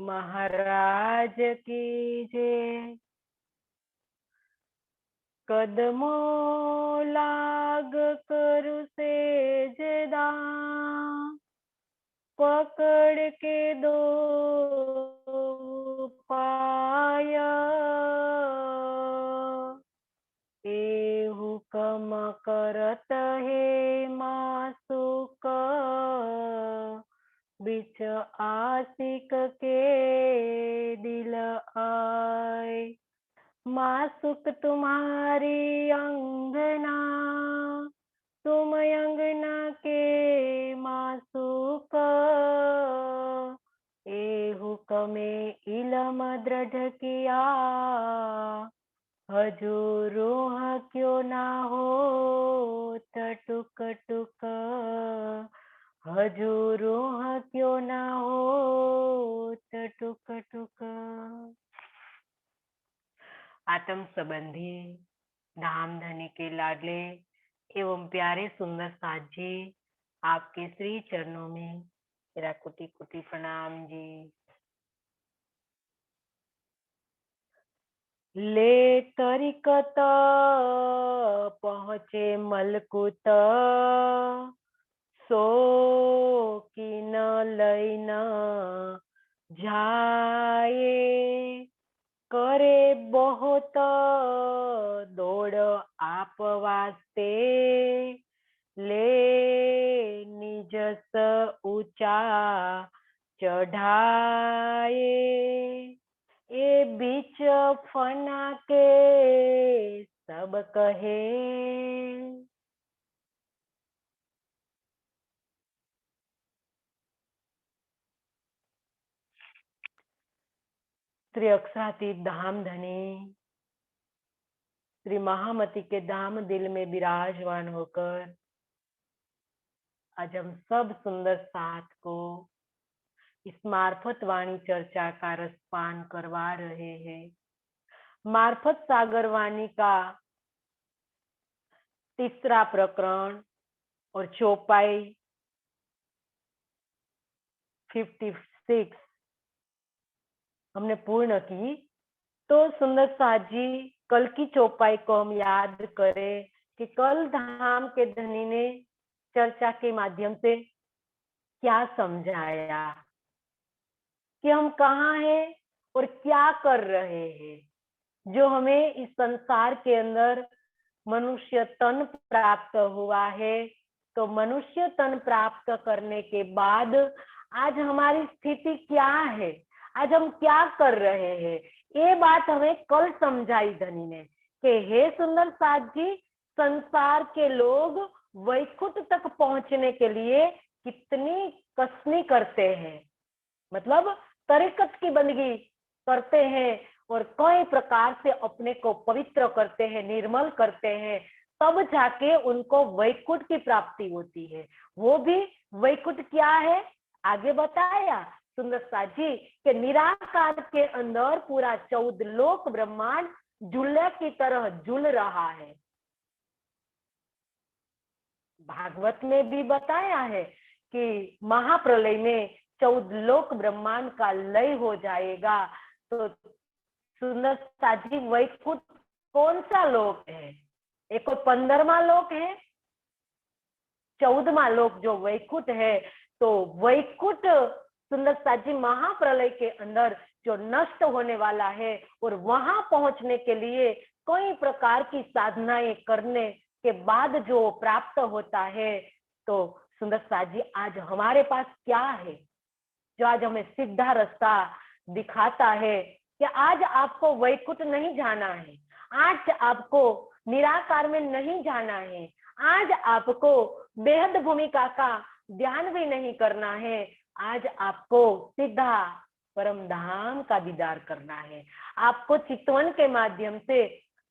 महाराज की जय। कदमों लाग करु सेजदा, पकड़ के दो पाया, ए हुकम करत है मासुक, बिच आशिक के दिल आए। मासुक तुम्हारी अंगना, तुम अंगना के मासुक, ए हुक्मे इलम दृढ़ किया, हजूरों क्यों ना हो टुक टुक, हजूरों क्यों ना हो टुक टुक। आत्म संबंधी धाम धनी के लाडले एवं प्यारे सुंदर साथ जी, आपके श्री चरणों में मेरा कोटि कोटि प्रणाम जी। ले तरीकत पहुँचे मलकुत, सो की न लई न जाए, करे बहुत दौड़ आप वास्ते, ले निजस ऊंचा चढ़ाए, ए बीच फना के सब कहे, श्री अक्षरातीत धाम धनी श्री महामती के धाम दिल में विराजमान होकर आज हम सब सुंदर साथ को इस मार्फत वाणी चर्चा का रसपान करवा रहे हैं। मार्फत सागर वाणी का तीसरा प्रकरण और चौपाई 56 हमने पूर्ण की। तो सुंदर साथ जी, कल की चौपाई को हम याद करें कि कल धाम के धनी ने चर्चा के माध्यम से क्या समझाया कि हम कहाँ हैं और क्या कर रहे हैं। जो हमें इस संसार के अंदर मनुष्य तन प्राप्त हुआ है, तो मनुष्य तन प्राप्त करने के बाद आज हमारी स्थिति क्या है, आज हम क्या कर रहे हैं, ये बात हमें कल समझाई धनी ने कि हे सुंदर साथ जी, संसार के लोग वैकुंठ तक पहुंचने के लिए कितनी कसनी करते हैं, मतलब तरीकत की बंदगी करते हैं और कई प्रकार से अपने को पवित्र करते हैं, निर्मल करते हैं, तब जाके उनको वैकुंठ की प्राप्ति होती है। वो भी वैकुंठ क्या है आगे बताया सुंदर साथ जी के निराकार के अंदर पूरा 14 लोक ब्रह्मांड झूले की तरह झूल रहा है। भागवत में भी बताया है कि महाप्रलय में 14 लोक ब्रह्मांड का लय हो जाएगा। तो सुंदर साथी, वैकुंठ कौन सा लोक है? एक 15वां लोक है, 14वां लोक जो वैकुंठ है। तो वैकुंठ सुंदर साथी महाप्रलय के अंदर जो नष्ट होने वाला है, और वहां पहुंचने के लिए कई प्रकार की साधनाएं करने के बाद जो प्राप्त होता है। तो सुंदर साथ जी, आज हमारे पास क्या है जो आज हमें सीधा रास्ता दिखाता है कि आज आपको वैकुंठ नहीं जाना है, आज आपको निराकार में नहीं जाना है, आज आपको बेहद भूमिका का ध्यान भी नहीं करना है, आज आपको सीधा परम धाम का दीदार करना है। आपको चितवन के माध्यम से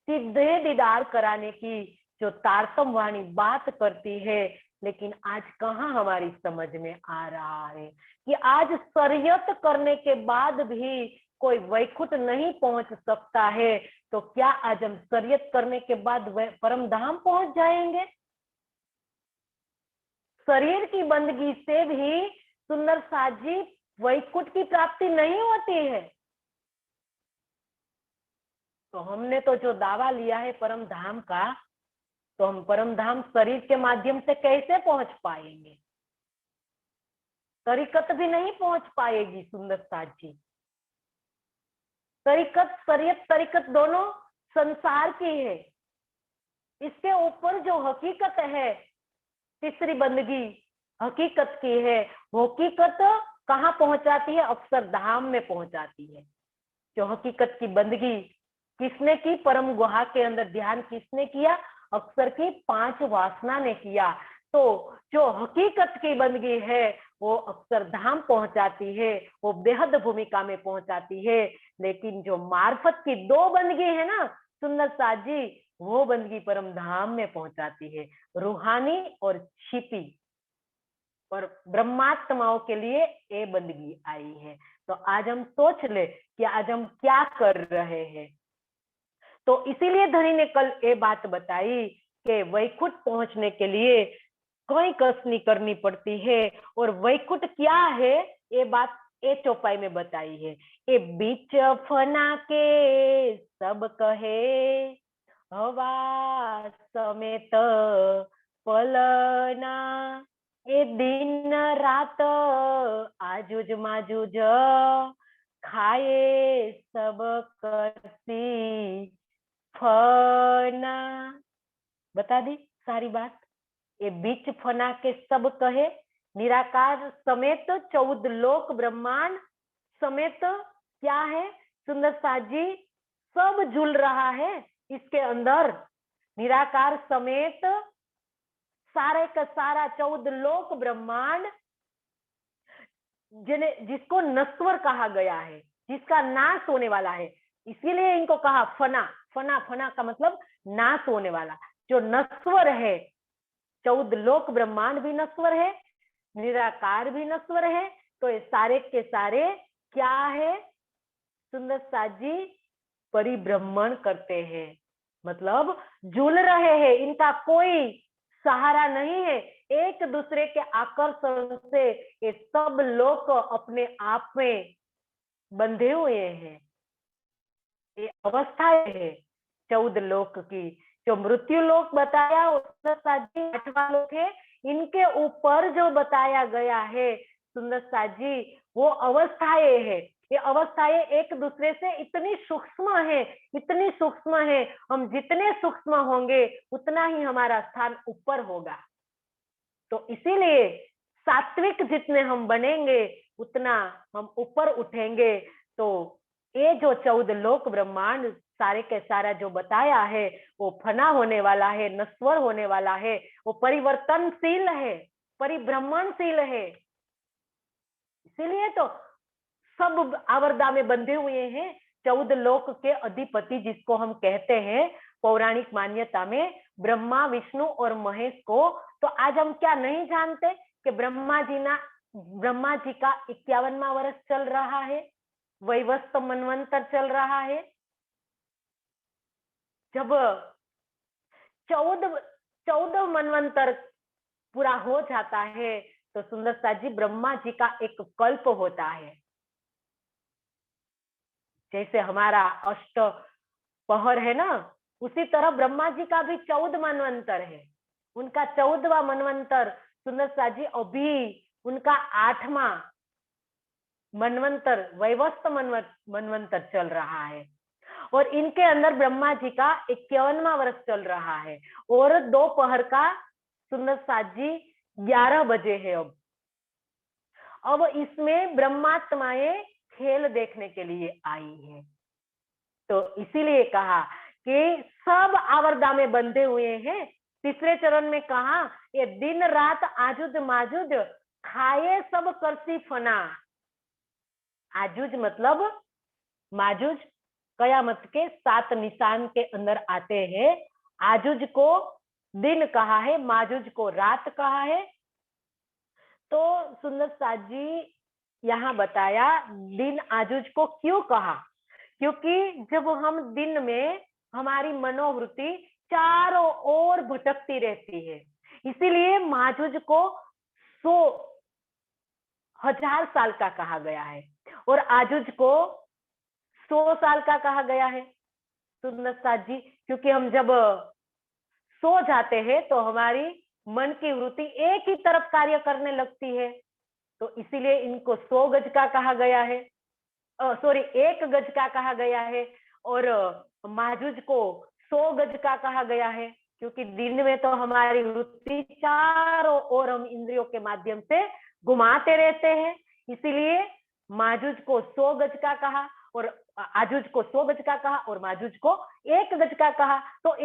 सीधे दीदार कराने की जो तारतम वाणी बात करती है, लेकिन आज कहाँ हमारी समझ में आ रहा है कि आज शरीयत करने के बाद भी कोई वैकुंठ नहीं पहुंच सकता है। तो क्या आज हम शरीयत करने के बाद परम धाम पहुंच जाएंगे? शरीर की बंदगी से भी सुंदर साथ जी वैकुंठ की प्राप्ति नहीं होती है। तो हमने तो जो दावा लिया है परम धाम का, तो हम परम धाम शरीर के माध्यम से कैसे पहुंच पाएंगे? तरीकत भी नहीं पहुंच पाएगी सुंदर साथ जी। तरीकत, शरीयत तरीकत दोनों संसार की है। इसके ऊपर जो हकीकत है, तीसरी बंदगी हकीकत की है। वो हकीकत कहाँ पहुंचाती है? अक्षरधाम में पहुंचाती है। जो हकीकत की बंदगी किसने की? परम गुहा के अंदर ध्यान किसने किया? अक्षर की 5 वासना ने किया। तो जो हकीकत की बंदगी है वो अक्षरधाम पहुंचाती है, वो बेहद भूमिका में पहुंचाती है। लेकिन जो मार्फत की 2 बंदगी है ना सुंदर साथ जी, वो बंदगी परम धाम में पहुंचाती है, रूहानी और छिपी। और ब्रह्मात्माओं के लिए ये बंदगी आई है। तो आज हम सोच ले कि आज हम क्या कर रहे हैं। तो इसीलिए धनी ने कल ये बात बताई कि वैकुंठ पहुंचने के लिए कोई कसनी करनी पड़ती है। और वैकुंठ क्या है ये बात ए चौपाई में बताई है। ये बीच फना के सब कहे, हवा समेत पलना, ए दिन रात आजूज माजूज, खाए सब करती फना। बता दी सारी बात। ये बीच फना के सब कहे, निराकार समेत 14 लोक ब्रह्मांड समेत क्या है सुंदर साथ जी? सब झूल रहा है इसके अंदर। निराकार समेत सारे का सारा 14 लोक ब्रह्मांड, जिसको नश्वर कहा गया है, जिसका नाश होने वाला है। इसीलिए इनको कहा फना। फना, फना का मतलब नाश होने वाला। जो नश्वर है, 14 लोक ब्रह्मांड भी नश्वर है, निराकार भी नश्वर है। तो ये सारे के सारे क्या है सुंदर साथ जी? परिभ्रमण करते हैं, मतलब झूल रहे हैं। इनका कोई सहारा नहीं है। एक दूसरे के आकर्षण से ये सब लोग अपने आप में बंधे हुए हैं। ये अवस्थाएं है 14 लोक की। जो मृत्यु लोक बताया सुंदर साथ जी 8वां लोक है। इनके ऊपर जो बताया गया है सुंदर साथ जी, वो अवस्थाएं है। ये अवस्थाएं एक दूसरे से इतनी सूक्ष्म है, इतनी सूक्ष्म है। हम जितने सूक्ष्म होंगे उतना ही हमारा स्थान ऊपर होगा। तो इसीलिए सात्विक जितने हम बनेंगे उतना हम ऊपर उठेंगे। तो ये जो 14 लोक ब्रह्मांड सारे के सारा जो बताया है वो फना होने वाला है, नश्वर होने वाला है, वो परिवर्तनशील है, परिभ्रमणशील है। इसीलिए तो सब आवरदा में बंधे हुए हैं। 14 लोक के अधिपति जिसको हम कहते हैं पौराणिक मान्यता में, ब्रह्मा, विष्णु और महेश को। तो आज हम क्या नहीं जानते कि ब्रह्मा जी का 51वां वर्ष चल रहा है, वैवस्वत मनवंतर चल रहा है। जब 14 मनवंतर पूरा हो जाता है तो सुंदर साथ जी ब्रह्मा जी का एक कल्प होता है। जैसे हमारा अष्ट पहर है ना, उसी तरह ब्रह्मा जी का भी 14 मनवंतर है। उनका 14वां मनवंतर सुंदर साथ जी अभी उनका 8वां मनवंतर वैवस्वत मनवंतर चल रहा है। और इनके अंदर ब्रह्मा जी का 51वां वर्ष चल रहा है। और दोपहर का सुंदर साथ जी 11 बजे है। अब इसमें ब्रह्मात्माएं खेल देखने के लिए आई है। तो इसीलिए कहा कि सब आवरदा में बंधे हुए हैं। तीसरे चरण में कहा ये दिन रात आजुज माजुज, खाए सब करती फना। आजुज मतलब माजुज कयामत के 7 निशान के अंदर आते हैं। आजुज को दिन कहा है, माजुज को रात कहा है। तो सुंदर साथ जी यहाँ बताया दिन आजुज को क्यों कहा, क्योंकि जब हम दिन में हमारी मनोवृत्ति चारों ओर भटकती रहती है, इसीलिए माजुज को सो 1000 साल का कहा गया है और आजुज को 100 साल का कहा गया है। सुंदर साथ जी, क्योंकि हम जब सो जाते हैं तो हमारी मन की वृत्ति एक ही तरफ कार्य करने लगती है, तो इसीलिए इनको 100 गज का कहा गया है, सॉरी 1 गज का कहा गया है। और माजुज को 100 गज का कहा गया है, क्योंकि दिन में तो हमारी वृत्ति चारों ओर हम इंद्रियों के माध्यम से घुमाते रहते हैं, इसीलिए माजुज को 100 गज का कहा और आजुज को 100 गज का कहा और माजुज को 1 गज का कहा। तो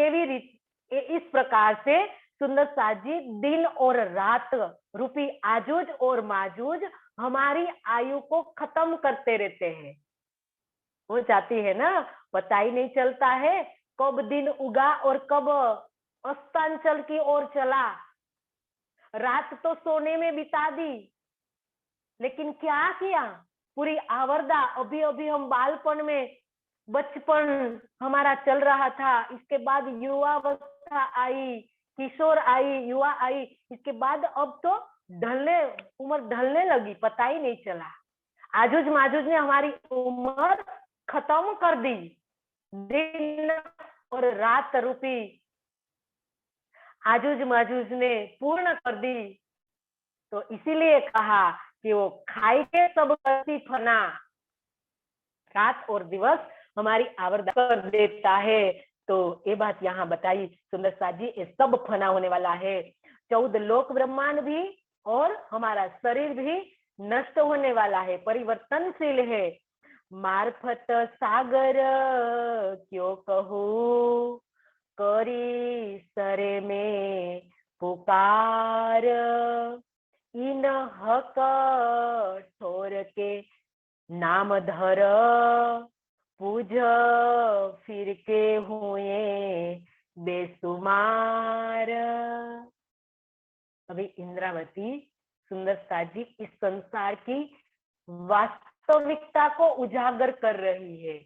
इस प्रकार से सुंदर साथ जी दिन और रात रूपी आजुज और माजुज हमारी आयु को खत्म करते रहते हैं। हो जाती है ना, पता ही नहीं चलता है कब दिन उगा और कब अस्तांचल की ओर चला। रात तो सोने में बिता दी, लेकिन क्या किया, पूरी आवर्दा, अभी अभी हम बालपन में, बचपन हमारा चल रहा था, इसके बाद युवावस्था आई, किशोर आई, युवा आई, इसके बाद अब तो उम्र ढलने लगी, पता ही नहीं चला। आजुज माजुज ने हमारी उम्र खत्म कर दी, दिन और रात रूपी आजुज माजुज ने पूर्ण कर दी। तो इसीलिए कहा कि वो खाई के सब करती फना, रात और दिवस हमारी आवर्दा कर देता है। तो ये बात यहाँ बताई सुंदर साथ जी, ये सब फना होने वाला है। 14 लोक ब्रह्मांड भी और हमारा शरीर भी नष्ट होने वाला है, परिवर्तनशील है। मार्फत सागर क्यों कहूं, करी सरे में पुकार, इन हक ठोर के नाम धर, पूज फिर के हुए बेसुमार। अभी इंद्रावती सुंदर साथ जी इस संसार की वास्तविकता को उजागर कर रही है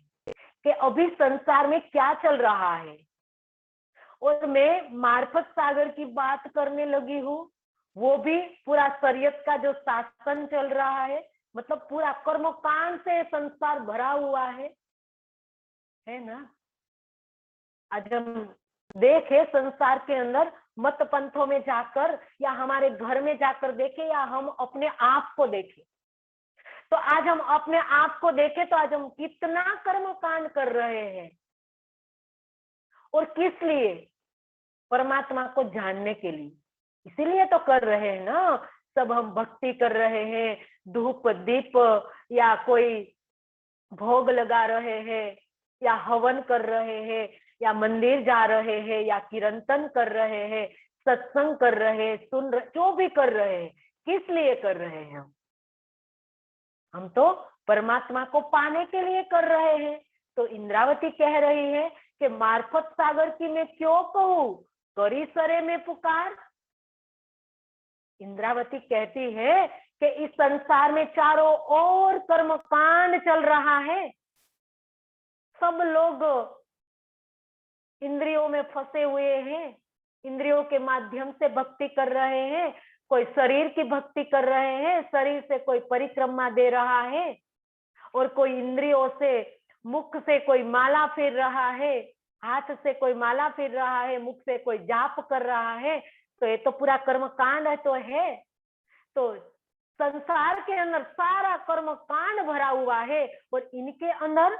कि अभी संसार में क्या चल रहा है। और मैं मार्फत सागर की बात करने लगी हूँ, वो भी पूरा शरीयत का जो शासन चल रहा है, मतलब पूरा कर्मकांड से संसार भरा हुआ है ना। आज हम देखे संसार के अंदर मत पंथों में जाकर या हमारे घर में जाकर देखे या हम अपने आप को देखे, तो आज हम अपने आप को देखे तो आज हम कितना कर्मकांड कर रहे हैं, और किस लिए, परमात्मा को जानने के लिए, इसीलिए तो कर रहे हैं ना। सब हम भक्ति कर रहे हैं, धूप दीप या कोई भोग लगा रहे हैं या हवन कर रहे हैं या मंदिर जा रहे हैं या कीर्तन कर रहे हैं, सत्संग कर रहे हैं, सुन रहे, जो भी कर रहे हैं, किस लिए कर रहे हैं? हम तो परमात्मा को पाने के लिए कर रहे हैं। तो इंद्रावती कह रही है कि मार्फत सागर की मैं क्यों कहूं, करी सरे में पुकार। इंद्रावती कहती है कि इस संसार में चारों ओर कर्मकांड चल रहा है, सब लोग इंद्रियों में फंसे हुए हैं, इंद्रियों के माध्यम से भक्ति कर रहे हैं, कोई शरीर की भक्ति कर रहे हैं, शरीर से कोई परिक्रमा दे रहा है, और कोई इंद्रियों से, मुख से कोई माला फेर रहा है, हाथ से कोई माला फेर रहा है, मुख से कोई जाप कर रहा है। तो ये तो पूरा कर्म कांड है, तो संसार के अंदर सारा कर्म कांड भरा हुआ है, और इनके अंदर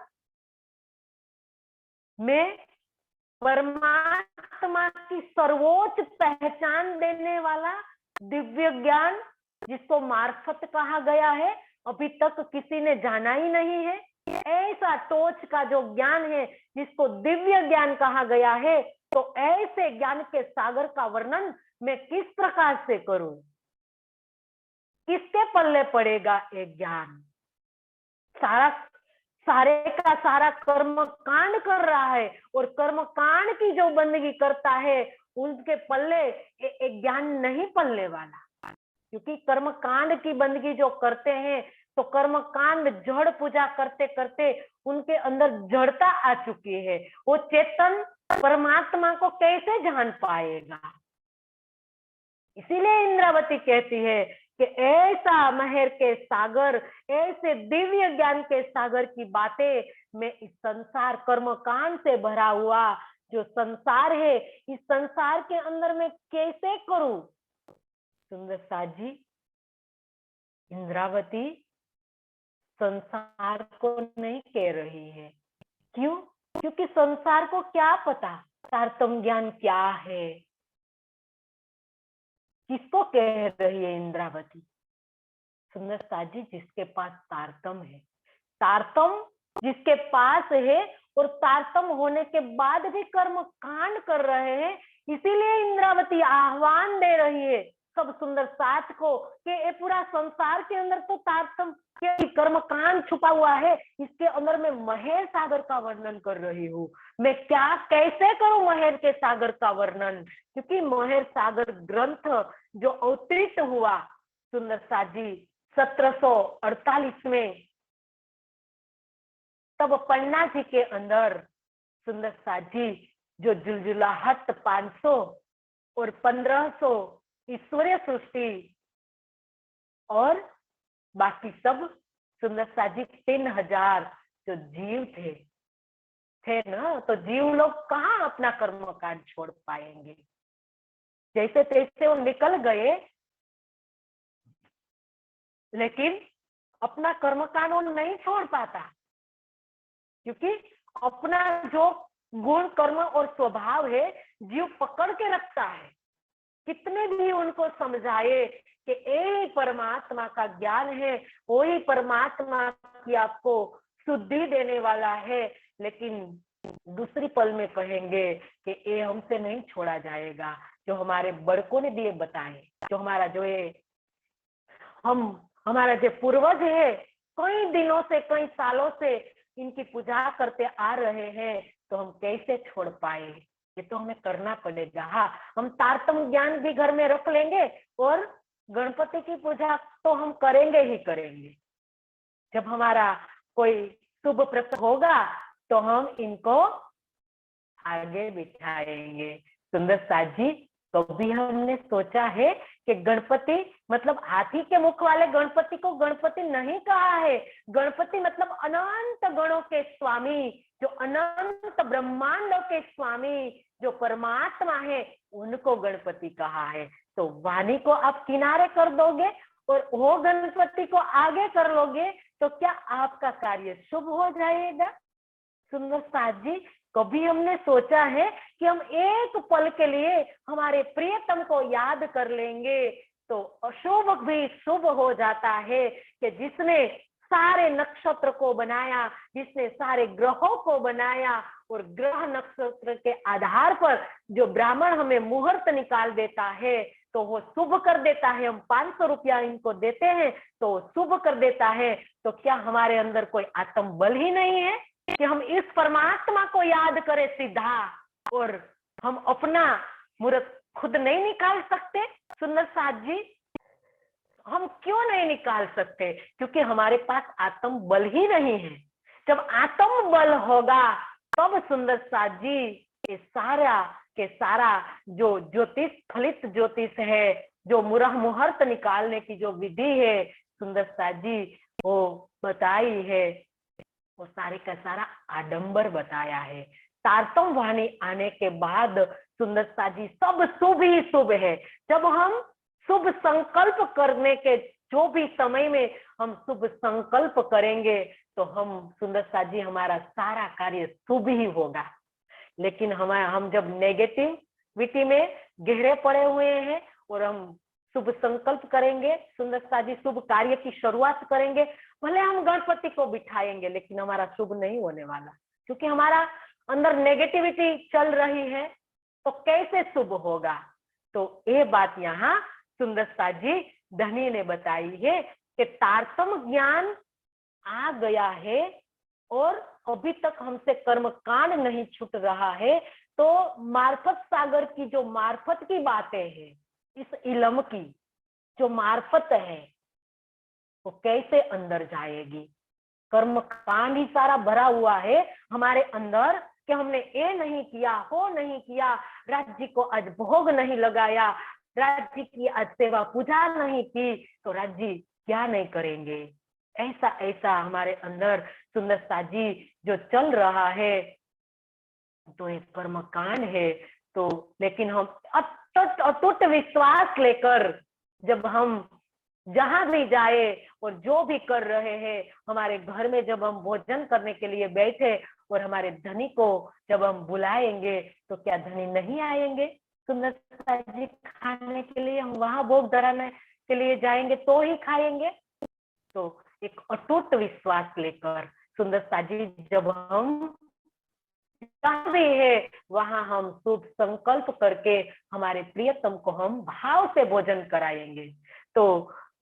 में परमात्मा की सर्वोच्च पहचान देने वाला दिव्य ज्ञान, जिसको मार्फत कहा गया है, अभी तक किसी ने जाना ही नहीं है। ऐसा टोच का जो ज्ञान है जिसको दिव्य ज्ञान कहा गया है, तो ऐसे ज्ञान के सागर का वर्णन मैं किस प्रकार से करूं? किसके पल्ले पड़ेगा एक ज्ञान? सारे का सारा कर्म कांड कर रहा है, और कर्म कांड की जो बंदगी करता है उनके पल्ले एक ज्ञान नहीं पलने वाला, क्योंकि कर्म कांड की बंदगी जो करते हैं तो कर्म कांड जड़ पूजा करते करते उनके अंदर जड़ता आ चुकी है, वो चेतन परमात्मा को कैसे जान पाएगा? इसीलिए इंद्रावती कहती है कि ऐसा महर के सागर, ऐसे दिव्य ज्ञान के सागर की बातें मैं इस संसार कर्म कांड से भरा हुआ जो संसार है, इस संसार के अंदर मैं कैसे करूं। सुंदर साथ जी, इंद्रावती संसार को नहीं कह रही है। क्यों? क्योंकि संसार को क्या पता तारतम ज्ञान क्या है। किसको कह रही है इंद्रावती? सुंदर साथ जी, जिसके पास तारतम है, तारतम जिसके पास है और तारतम होने के बाद भी कर्म कांड कर रहे हैं, इसीलिए इंद्रावती आह्वान दे रही है सब सुंदर साथ को कि ये पूरा संसार के अंदर तो तारतम के कर्म कांड छुपा हुआ है, इसके अंदर मैं महेर सागर का वर्णन कर रही हूँ। मैं क्या कैसे करूं महेर के सागर का वर्णन? क्योंकि महेर सागर ग्रंथ जो अवतरित हुआ सुंदर साथ जी 1748 में, तब पन्ना जी के अंदर सुंदर साथ जी जो जुलजुलाहट 500 और 1500 ईश्वरीय सृष्टि और बाकी सब सुंदर साथ जी 3000 जो जीव थे ना, तो जीव लोग कहाँ अपना कर्म कांड छोड़ पाएंगे। जैसे तैसे वो निकल गए, लेकिन अपना कर्म कांड वो नहीं छोड़ पाता, क्योंकि अपना जो गुण कर्म और स्वभाव है जीव पकड़ के रखता है। कितने भी उनको समझाए कि एक परमात्मा का ज्ञान है, वही परमात्मा की आपको शुद्धि देने वाला है, लेकिन दूसरी पल में कहेंगे कि ये हमसे नहीं छोड़ा जाएगा। जो हमारे बड़कों ने दिए बताए, जो हमारा जो है हमारा जो पूर्वज है कई दिनों से कई सालों से इनकी पूजा करते आ रहे हैं, तो हम कैसे छोड़ पाए? ये तो हमें करना पड़ेगा। हाँ, हम तारतम ज्ञान भी घर में रख लेंगे और गणपति की पूजा तो हम करेंगे ही करेंगे। जब हमारा कोई शुभ प्रसंग होगा तो हम इनको आगे बिठाएंगे। सुंदर साथ जी, कभी हमने सोचा है कि गणपति मतलब हाथी के मुख वाले गणपति को गणपति नहीं कहा है। गणपति मतलब अनंत गणों के स्वामी, जो अनंत ब्रह्मांडों के स्वामी, जो परमात्मा है, उनको गणपति कहा है। तो वाणी को आप किनारे कर दोगे और वो गणपति को आगे कर लोगे तो क्या आपका कार्य शुभ हो जाएगा? सुंदर साथ जी, कभी हमने सोचा है कि हम एक पल के लिए हमारे प्रियतम को याद कर लेंगे तो अशुभ भी शुभ हो जाता है कि जिसने सारे नक्षत्र को बनाया, जिसने सारे ग्रहों को बनाया और ग्रह नक्षत्र के आधार पर जो ब्राह्मण हमें मुहूर्त निकाल देता है तो वो शुभ कर देता है। हम 500 रुपया इनको देते हैं तो शुभ कर देता है। तो क्या हमारे अंदर कोई आत्म बल ही नहीं है कि हम इस परमात्मा को याद करें सीधा, और हम अपना मुहूर्त खुद नहीं निकाल सकते? सुंदर साथ जी, हम क्यों नहीं निकाल सकते? क्योंकि हमारे पास आत्म बल ही नहीं है। जब आत्म बल होगा तब सुंदर साथ जी ये सारा के सारा जो ज्योतिष फलित ज्योतिष है, जो मुहूर्त निकालने की जो विधि है सुंदर साथ जी वो बताई है, वो सारे का सारा आडंबर बताया है। तारतम वाणी आने के बाद सुंदर साथ जी सब शुभ ही शुभ है। जब हम शुभ संकल्प करने के जो भी समय में हम शुभ संकल्प करेंगे तो हम सुंदर साथ जी हमारा सारा कार्य शुभ ही होगा। लेकिन हम जब नेगेटिविटी में गहरे पड़े हुए हैं और हम शुभ संकल्प करेंगे, सुंदर साथ जी शुभ कार्य की शुरुआत करेंगे, भले हम गणपति को बिठाएंगे लेकिन हमारा शुभ नहीं होने वाला, क्योंकि हमारा अंदर नेगेटिविटी चल रही है। तो कैसे शुभ होगा? तो ये बात यहाँ सुंदर साथ जी धनी ने बताई है कि तारतम ज्ञान आ गया है और अभी तक हमसे कर्म कांड नहीं छूट रहा है, तो मार्फत सागर की जो मार्फत की बातें हैं, इस इलम की जो मार्फत है वो कैसे अंदर जाएगी? कर्म कांड ही सारा भरा हुआ है हमारे अंदर कि हमने ये नहीं किया, वो नहीं किया, राज्य को आज भोग नहीं लगाया, राज्य की आज सेवा पूजा नहीं की तो राज्य क्या नहीं करेंगे। ऐसा ऐसा हमारे अंदर सुंदरता जी जो चल रहा है, तो एक कर्म कांड है। तो लेकिन हम अटूट अटूट विश्वास लेकर जब हम जहां भी जाए और जो भी कर रहे हैं, हमारे घर में जब हम भोजन करने के लिए बैठे और हमारे धनी को जब हम बुलाएंगे तो क्या धनी नहीं आएंगे सुंदरता जी खाने के लिए? हम वहां भोग धराने के लिए जाएंगे तो ही खाएंगे। तो एक अटूट विश्वास लेकर सुंदरता जी जब हम जहाँ भी है वहां हम शुभ संकल्प करके हमारे प्रियतम को हम भाव से भोजन कराएंगे। तो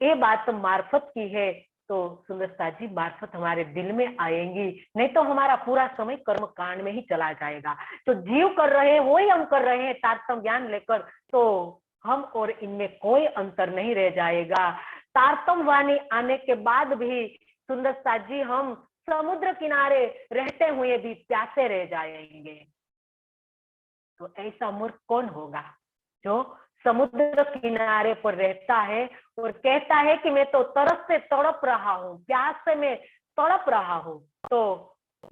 ये बात मार्फत की है, तो सुंदरता जी मार्फत हमारे दिल में आएंगी, नहीं तो हमारा पूरा समय कर्म कांड में ही चला जाएगा। तो जीव कर रहे हैं वही हम कर रहे हैं तारतम्य ज्ञान लेकर, तो हम और इनमें कोई अंतर नहीं रह जाएगा। तारतम्य वाणी आने के बाद भी सुंदरता जी हम समुद्र किनारे रहते हुए भी प्यासे रह जाएंगे। तो ऐसा मूर्ख कौन होगा जो समुद्र किनारे पर रहता है और कहता है कि मैं तो तरस से तड़प रहा हूँ, प्यास से मैं तड़प रहा हूँ। तो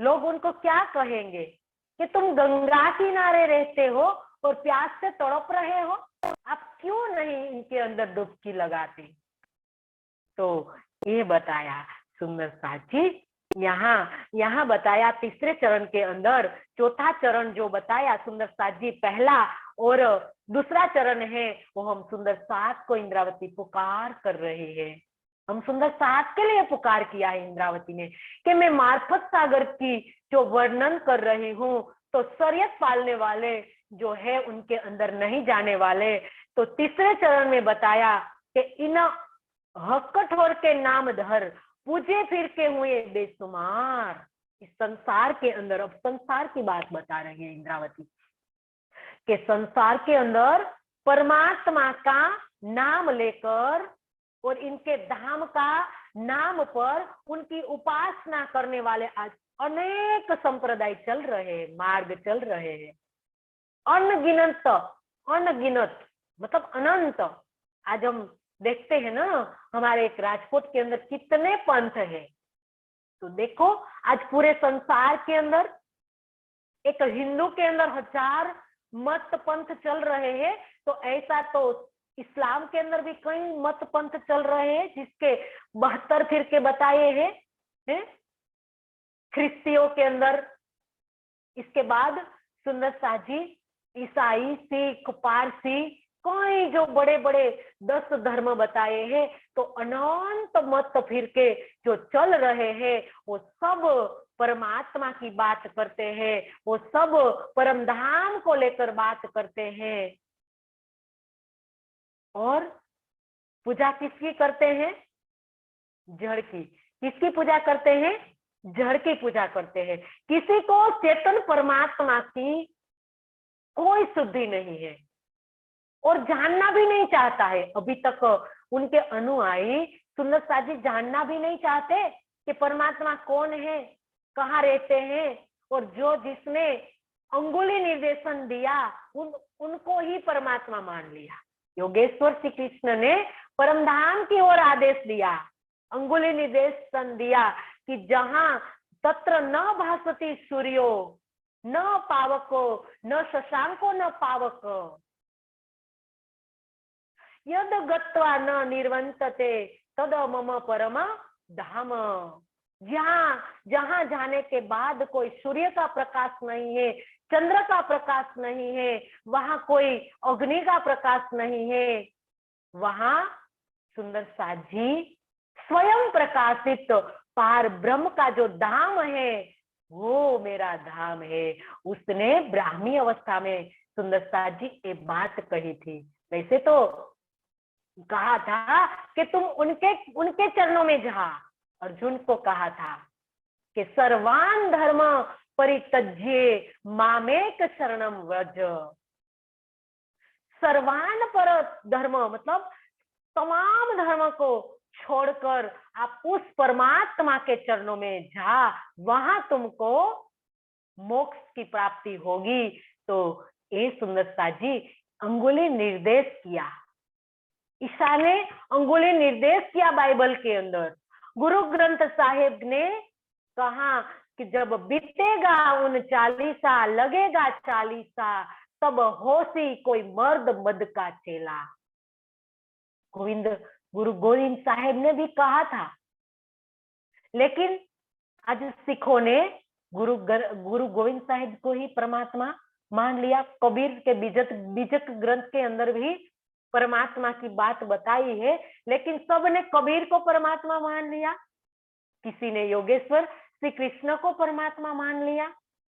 लोग उनको क्या कहेंगे कि तुम गंगा किनारे रहते हो और प्यास से तड़प रहे हो, आप क्यों नहीं इनके अंदर डुबकी लगाते? तो ये बताया सुंदरता जी। यहाँ बताया तीसरे चरण के अंदर, चौथा चरण जो बताया सुंदरता जी पहला और दूसरा चरण है, वो हम सुंदर सात को इंद्रावती पुकार कर रही है। हम सुंदर सात के लिए पुकार किया है इंद्रावती ने कि मैं मार्फत सागर की जो वर्णन कर रही हूँ, तो शरीयत पालने वाले जो है उनके अंदर नहीं जाने वाले। तो तीसरे चरण में बताया कि इन हकठोर के नाम धर पूजे फिर के हुए बेसुमार। इस संसार के अंदर, अब संसार की बात बता रही है इंद्रावती के संसार के अंदर परमात्मा का नाम लेकर और इनके धाम का नाम पर उनकी उपासना करने वाले आज अनेक संप्रदाय चल रहे हैं, मार्ग चल रहे हैं। अनगिनत, अनगिनत मतलब अनंत। आज हम देखते हैं ना हमारे एक राजकोट के अंदर कितने पंथ है। तो देखो आज पूरे संसार के अंदर एक हिंदू के अंदर 1000 मत पंथ चल रहे हैं, तो ऐसा तो इस्लाम के अंदर भी कई मत पंथ चल रहे हैं जिसके 72 फिरके बताए हैं, है? ख्रिस्तियों के अंदर, इसके बाद सुंदर साजी ईसाई, सिख, पारसी, कई जो बड़े बड़े 10 धर्म बताए हैं। तो अनंत मत फिरके जो चल रहे हैं वो सब परमात्मा की बात करते हैं, वो सब परम धाम को लेकर बात करते हैं। और पूजा किसकी करते हैं? जड़ की। किसकी पूजा करते हैं? जड़ की पूजा करते हैं। किसी को चेतन परमात्मा की कोई शुद्धि नहीं है और जानना भी नहीं चाहता है। अभी तक उनके अनुयायी सुंदर साजी जानना भी नहीं चाहते कि परमात्मा कौन है, कहाँ रहते हैं, और जो जिसने अंगुली निर्देशन दिया उनको ही परमात्मा मान लिया। योगेश्वर श्री कृष्ण ने परमधाम की ओर आदेश दिया, अंगुली निर्देशन दिया कि जहां तत्र न भास्वती सूर्यो न पावको न शशांको न पावक यद गत्वा न निर्वंतते तद मम परम धाम। जहां जाने के बाद कोई सूर्य का प्रकाश नहीं है, चंद्र का प्रकाश नहीं है, वहां कोई अग्नि का प्रकाश नहीं है, वहां सुंदर साजी स्वयं प्रकाशित पार ब्रह्म का जो धाम है वो मेरा धाम है। उसने ब्राह्मी अवस्था में सुंदर साजी ये बात कही थी। वैसे तो कहा था कि तुम उनके चरणों में जा। अर्जुन को कहा था कि सर्वान धर्म परित्यज्य मामेक शरणम व्रज। सर्वान पर धर्म मतलब तमाम धर्म को छोड़कर आप उस परमात्मा के चरणों में जा, वहां तुमको मोक्ष की प्राप्ति होगी। तो ये सुंदरता जी अंगुली निर्देश किया ईशा ने अंगुली निर्देश किया बाइबल के अंदर। गुरु ग्रंथ साहिब ने कहा कि जब बीतेगा 39 लगेगा 40, तब होशी कोई मर्द मद का चेला। गुरु गोविंद साहिब ने भी कहा था, लेकिन आज सिखों ने गुरु गोविंद साहिब को ही परमात्मा मान लिया। कबीर के बीजक ग्रंथ के अंदर भी परमात्मा की बात बताई है, लेकिन सब ने कबीर को परमात्मा मान लिया। किसी ने योगेश्वर श्री कृष्ण को परमात्मा मान लिया,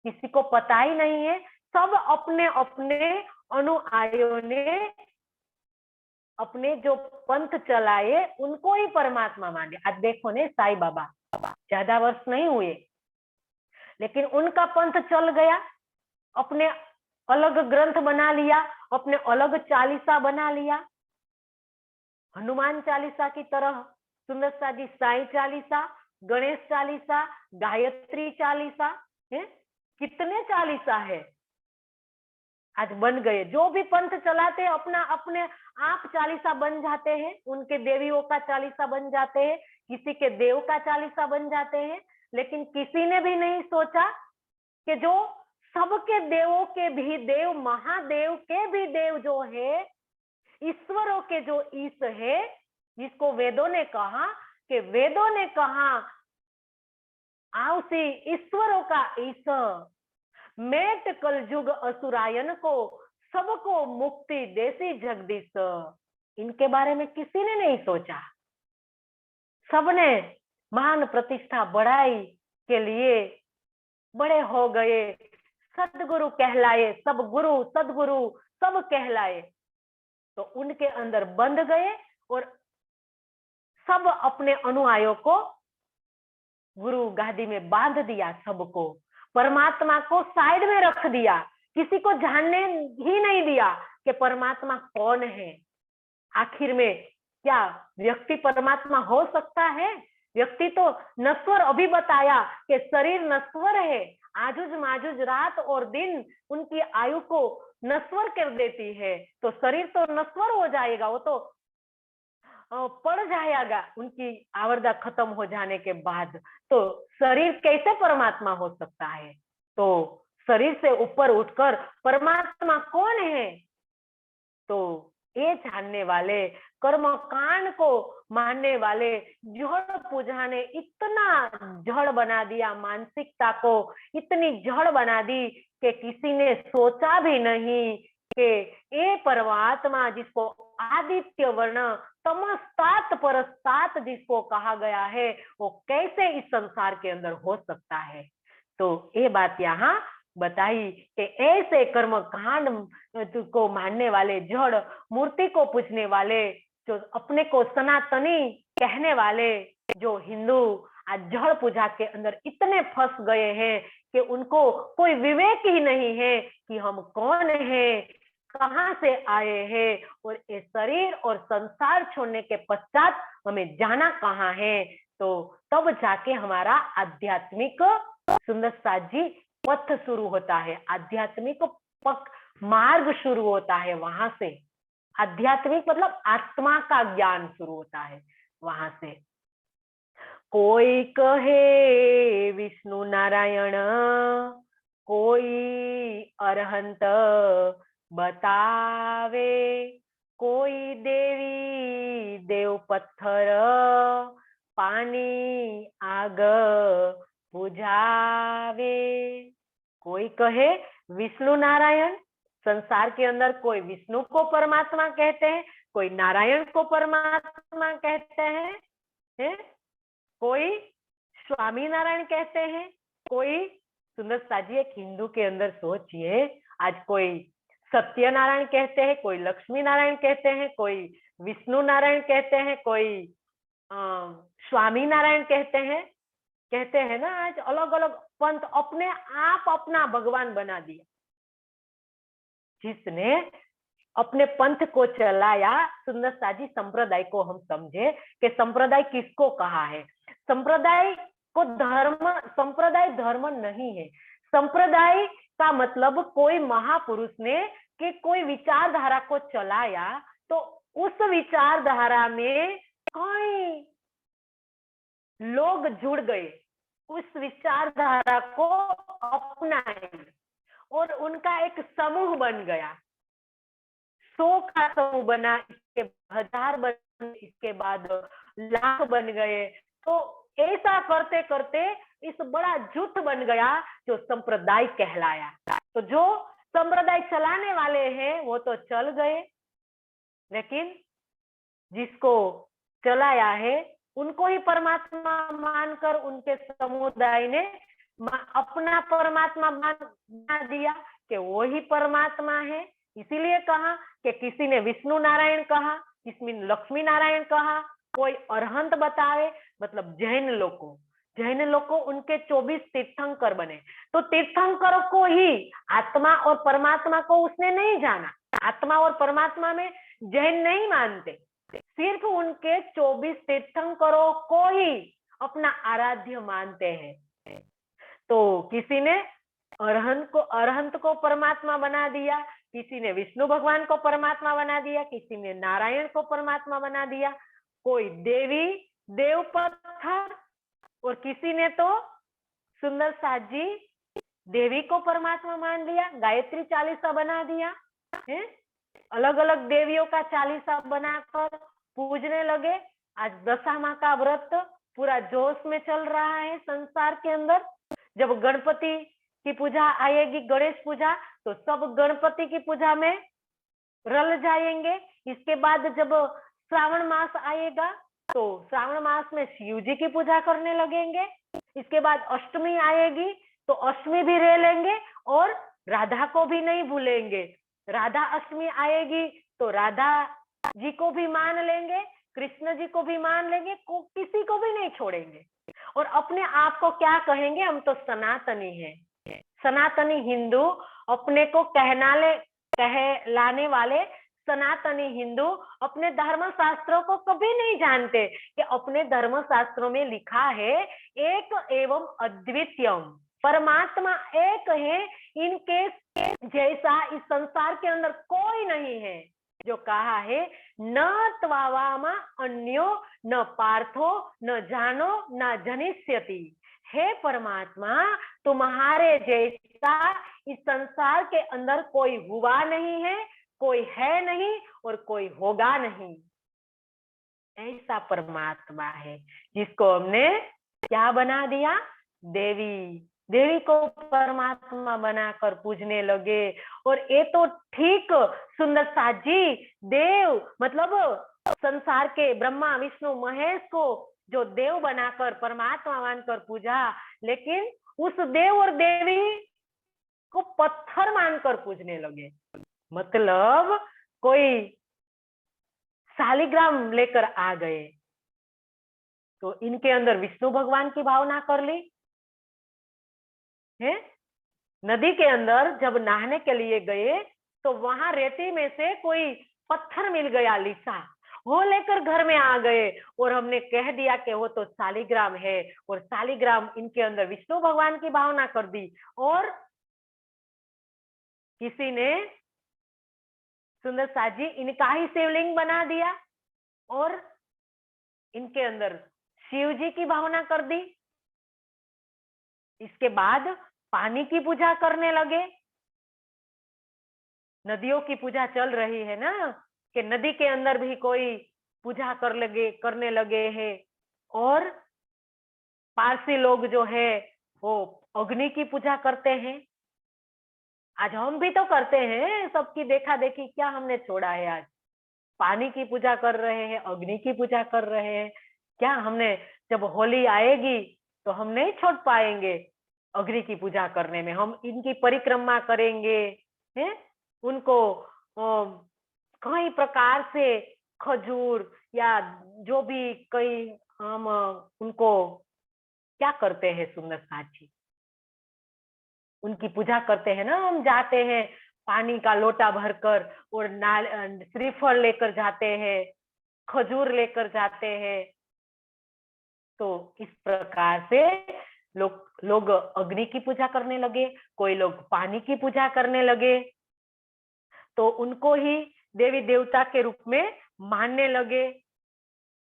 किसी को पता ही नहीं है। सब अपने अपने अनुयायियों ने अपने जो पंथ चलाए उनको ही परमात्मा मान लिया। आज देखो ने साईं बाबा, ज्यादा वर्ष नहीं हुए, लेकिन उनका पंथ चल गया, अपने अलग ग्रंथ बना लिया, अपने अलग चालीसा बना लिया। हनुमान चालीसा की तरह सुंदर सा जी साईं चालीसा, गणेश चालीसा, गायत्री चालीसा है, कितने चालीसा है आज बन गए। जो भी पंथ चलाते हैं अपना अपने आप चालीसा बन जाते हैं, उनके देवियों का चालीसा बन जाते हैं, किसी के देव का चालीसा बन जाते हैं। लेकिन किसी ने भी नहीं सोचा कि जो सबके देवों के भी देव, महादेव के भी देव जो है, ईश्वरों के जो ईश है, जिसको वेदों ने कहा कि वेदों ने कहा आवसी ईश्वरों का ईश, मेट कलयुग असुरायन को, सबको मुक्ति देसी जगदीश। इनके बारे में किसी ने नहीं सोचा। सबने मान प्रतिष्ठा बढ़ाई के लिए बड़े हो गए, सदगुरु कहलाए, सब गुरु सदगुरु सब कहलाए, तो उनके अंदर बंध गए और सब अपने अनुयायियों को गुरु गादी में बांध दिया। सबको परमात्मा को साइड में रख दिया, किसी को जानने ही नहीं दिया कि परमात्मा कौन है। आखिर में क्या व्यक्ति परमात्मा हो सकता है? व्यक्ति तो नश्वर, अभी बताया कि शरीर नश्वर है, आजुज माजुज रात और दिन उनकी आयु को नश्वर कर देती है, तो शरीर तो नश्वर हो जाएगा, वो तो पड़ जाएगा उनकी आवरदा खत्म हो जाने के बाद। तो शरीर कैसे परमात्मा हो सकता है? तो शरीर से ऊपर उठकर परमात्मा कौन है? तो ये जानने वाले, कर्म कांड को मानने वाले, जड़ पूजा ने इतना जड़ बना दिया, मानसिकता को इतनी जड़ बना दी कि किसी ने सोचा भी नहीं कि ये परमात्मा जिसको आदित्य वर्ण तमस्तात परस्तात जिसको कहा गया है, वो कैसे इस संसार के अंदर हो सकता है। तो ये बात यहाँ बताई कि ऐसे कर्म कांड को मानने वाले, जड़ मूर्ति को पूजने वाले, जो अपने को सनातनी कहने वाले जो हिंदू आज जड़ पूजा के अंदर इतने फंस गए हैं कि उनको कोई विवेक ही नहीं है कि हम कौन हैं, कहाँ से आए हैं, और ये शरीर और संसार छोड़ने के पश्चात हमें जाना कहाँ है। तो तब जाके हमारा आध्यात्मिक सुंदर साथ जी पथ शुरू होता है, आध्यात्मिक मार्ग शुरू होता है। वहां से आध्यात्मिक मतलब आत्मा का ज्ञान शुरू होता है वहां से। कोई कहे विष्णु नारायण, कोई अरहंत बतावे, कोई देवी देव पत्थर, पानी आग बुझावे। कोई कहे विष्णु नारायण, संसार के अंदर कोई विष्णु को परमात्मा कहते हैं, कोई नारायण को परमात्मा कहते हैं, कोई स्वामी नारायण कहते हैं, कोई सुंदर साजी एक हिंदू के अंदर सोचिए, आज कोई सत्यनारायण कहते हैं, कोई लक्ष्मी नारायण कहते हैं, कोई विष्णु नारायण कहते हैं, कोई स्वामी नारायण कहते हैं ना। आज अलग अलग पंथ अपने आप अपना भगवान बना दिया। जिसने अपने पंथ को चलाया, सुंदर साजी संप्रदाय को हम समझे कि संप्रदाय किसको कहा है। संप्रदाय को संप्रदाय धर्म नहीं है। संप्रदाय का मतलब कोई महापुरुष ने कि कोई विचारधारा को चलाया, तो उस विचारधारा में कई लोग जुड़ गए, उस विचारधारा को अपनाए और उनका एक समूह बन गया। 100 का समूह बना, इसके 1000 बन, इसके बाद लाख बन गए। तो ऐसा करते करते इस बड़ा जुट बन गया जो संप्रदाय कहलाया। तो जो संप्रदाय चलाने वाले हैं वो तो चल गए, लेकिन जिसको चलाया है उनको ही परमात्मा मानकर उनके समुदाय ने अपना परमात्मा बना दिया कि वो ही परमात्मा है। इसीलिए कहा कि किसी ने विष्णु नारायण कहा, किसी ने लक्ष्मी नारायण कहा, कोई अरहंत बतावे, मतलब जैन लोग को उनके 24 तीर्थंकर बने। तो तीर्थंकर को ही आत्मा और परमात्मा को उसने नहीं जाना, आत्मा और परमात्मा में जैन नहीं मानते, सिर्फ उनके 24 तीर्थंकरों को ही अपना आराध्य मानते हैं। तो किसी ने अरहंत को परमात्मा बना दिया, किसी ने विष्णु भगवान को परमात्मा बना दिया, किसी ने नारायण को परमात्मा बना दिया, कोई देवी देव पत्थर, और किसी ने तो सुंदर साथ जी देवी को परमात्मा मान लिया, गायत्री चालीसा बना दिया है, अलग अलग देवियों का चालीसा बनाकर पूजने लगे। आज दशमा का व्रत पूरा जोश में चल रहा है संसार के अंदर। जब गणपति की पूजा आएगी, गणेश पूजा, तो सब गणपति की पूजा में रल जाएंगे। इसके बाद जब श्रावण मास आएगा तो श्रावण मास में शिव जी की पूजा करने लगेंगे। इसके बाद अष्टमी आएगी तो अष्टमी भी रह लेंगे और राधा को भी नहीं भूलेंगे। राधा अष्टमी आएगी तो राधा जी को भी मान लेंगे, कृष्ण जी को भी मान लेंगे, किसी को भी नहीं छोड़ेंगे। और अपने आप को क्या कहेंगे, हम तो सनातनी हैं, सनातनी हिंदू, अपने को कहलाने वाले सनातनी हिंदू अपने धर्म शास्त्रों को कभी नहीं जानते कि अपने धर्म शास्त्रों में लिखा है एक एवं अद्वितीयम, परमात्मा एक है, इनके जैसा इस संसार के अंदर कोई नहीं है। जो कहा है न त्वावामा अन्यो न पार्थो न जानो न जनिष्यति, हे परमात्मा तुम्हारे जैसा इस संसार के अंदर कोई हुआ नहीं है, कोई है नहीं और कोई होगा नहीं। ऐसा परमात्मा है जिसको हमने क्या बना दिया, देवी को परमात्मा बनाकर पूजने लगे। और ये तो ठीक सुंदर साथ जी देव मतलब संसार के ब्रह्मा विष्णु महेश को जो देव बनाकर परमात्मा मानकर पूजा, लेकिन उस देव और देवी को पत्थर मानकर पूजने लगे। मतलब कोई शालिग्राम लेकर आ गए तो इनके अंदर विष्णु भगवान की भावना कर ली है। नदी के अंदर जब नहाने के लिए गए तो वहां रेती में से कोई पत्थर मिल गया लीसा, वो लेकर घर में आ गए और हमने कह दिया कि वो तो शालिग्राम है, और शालिग्राम इनके अंदर विष्णु भगवान की भावना कर दी। और किसी ने सुंदर साथ जी इनका ही शिवलिंग बना दिया और इनके अंदर शिव जी की भावना कर दी। इसके बाद पानी की पूजा करने लगे। नदियों की पूजा चल रही है ना, कि नदी के अंदर भी कोई पूजा करने लगे हैं। और पारसी लोग जो है वो अग्नि की पूजा करते हैं। आज हम भी तो करते हैं, सबकी देखा देखी क्या हमने छोड़ा है। आज पानी की पूजा कर रहे हैं, अग्नि की पूजा कर रहे हैं। क्या हमने, जब होली आएगी तो हम नहीं छोड़ पाएंगे अग्नि की पूजा करने में, हम इनकी परिक्रमा करेंगे हैं। उनको कई प्रकार से खजूर या जो भी कई हम उनको क्या करते हैं सुंदर साथी, उनकी पूजा करते हैं ना। हम जाते हैं पानी का लोटा भरकर और श्रीफल लेकर जाते हैं, खजूर लेकर जाते हैं। तो इस प्रकार से लोग अग्नि की पूजा करने लगे, कोई लोग पानी की पूजा करने लगे, तो उनको ही देवी देवता के रूप में मानने लगे।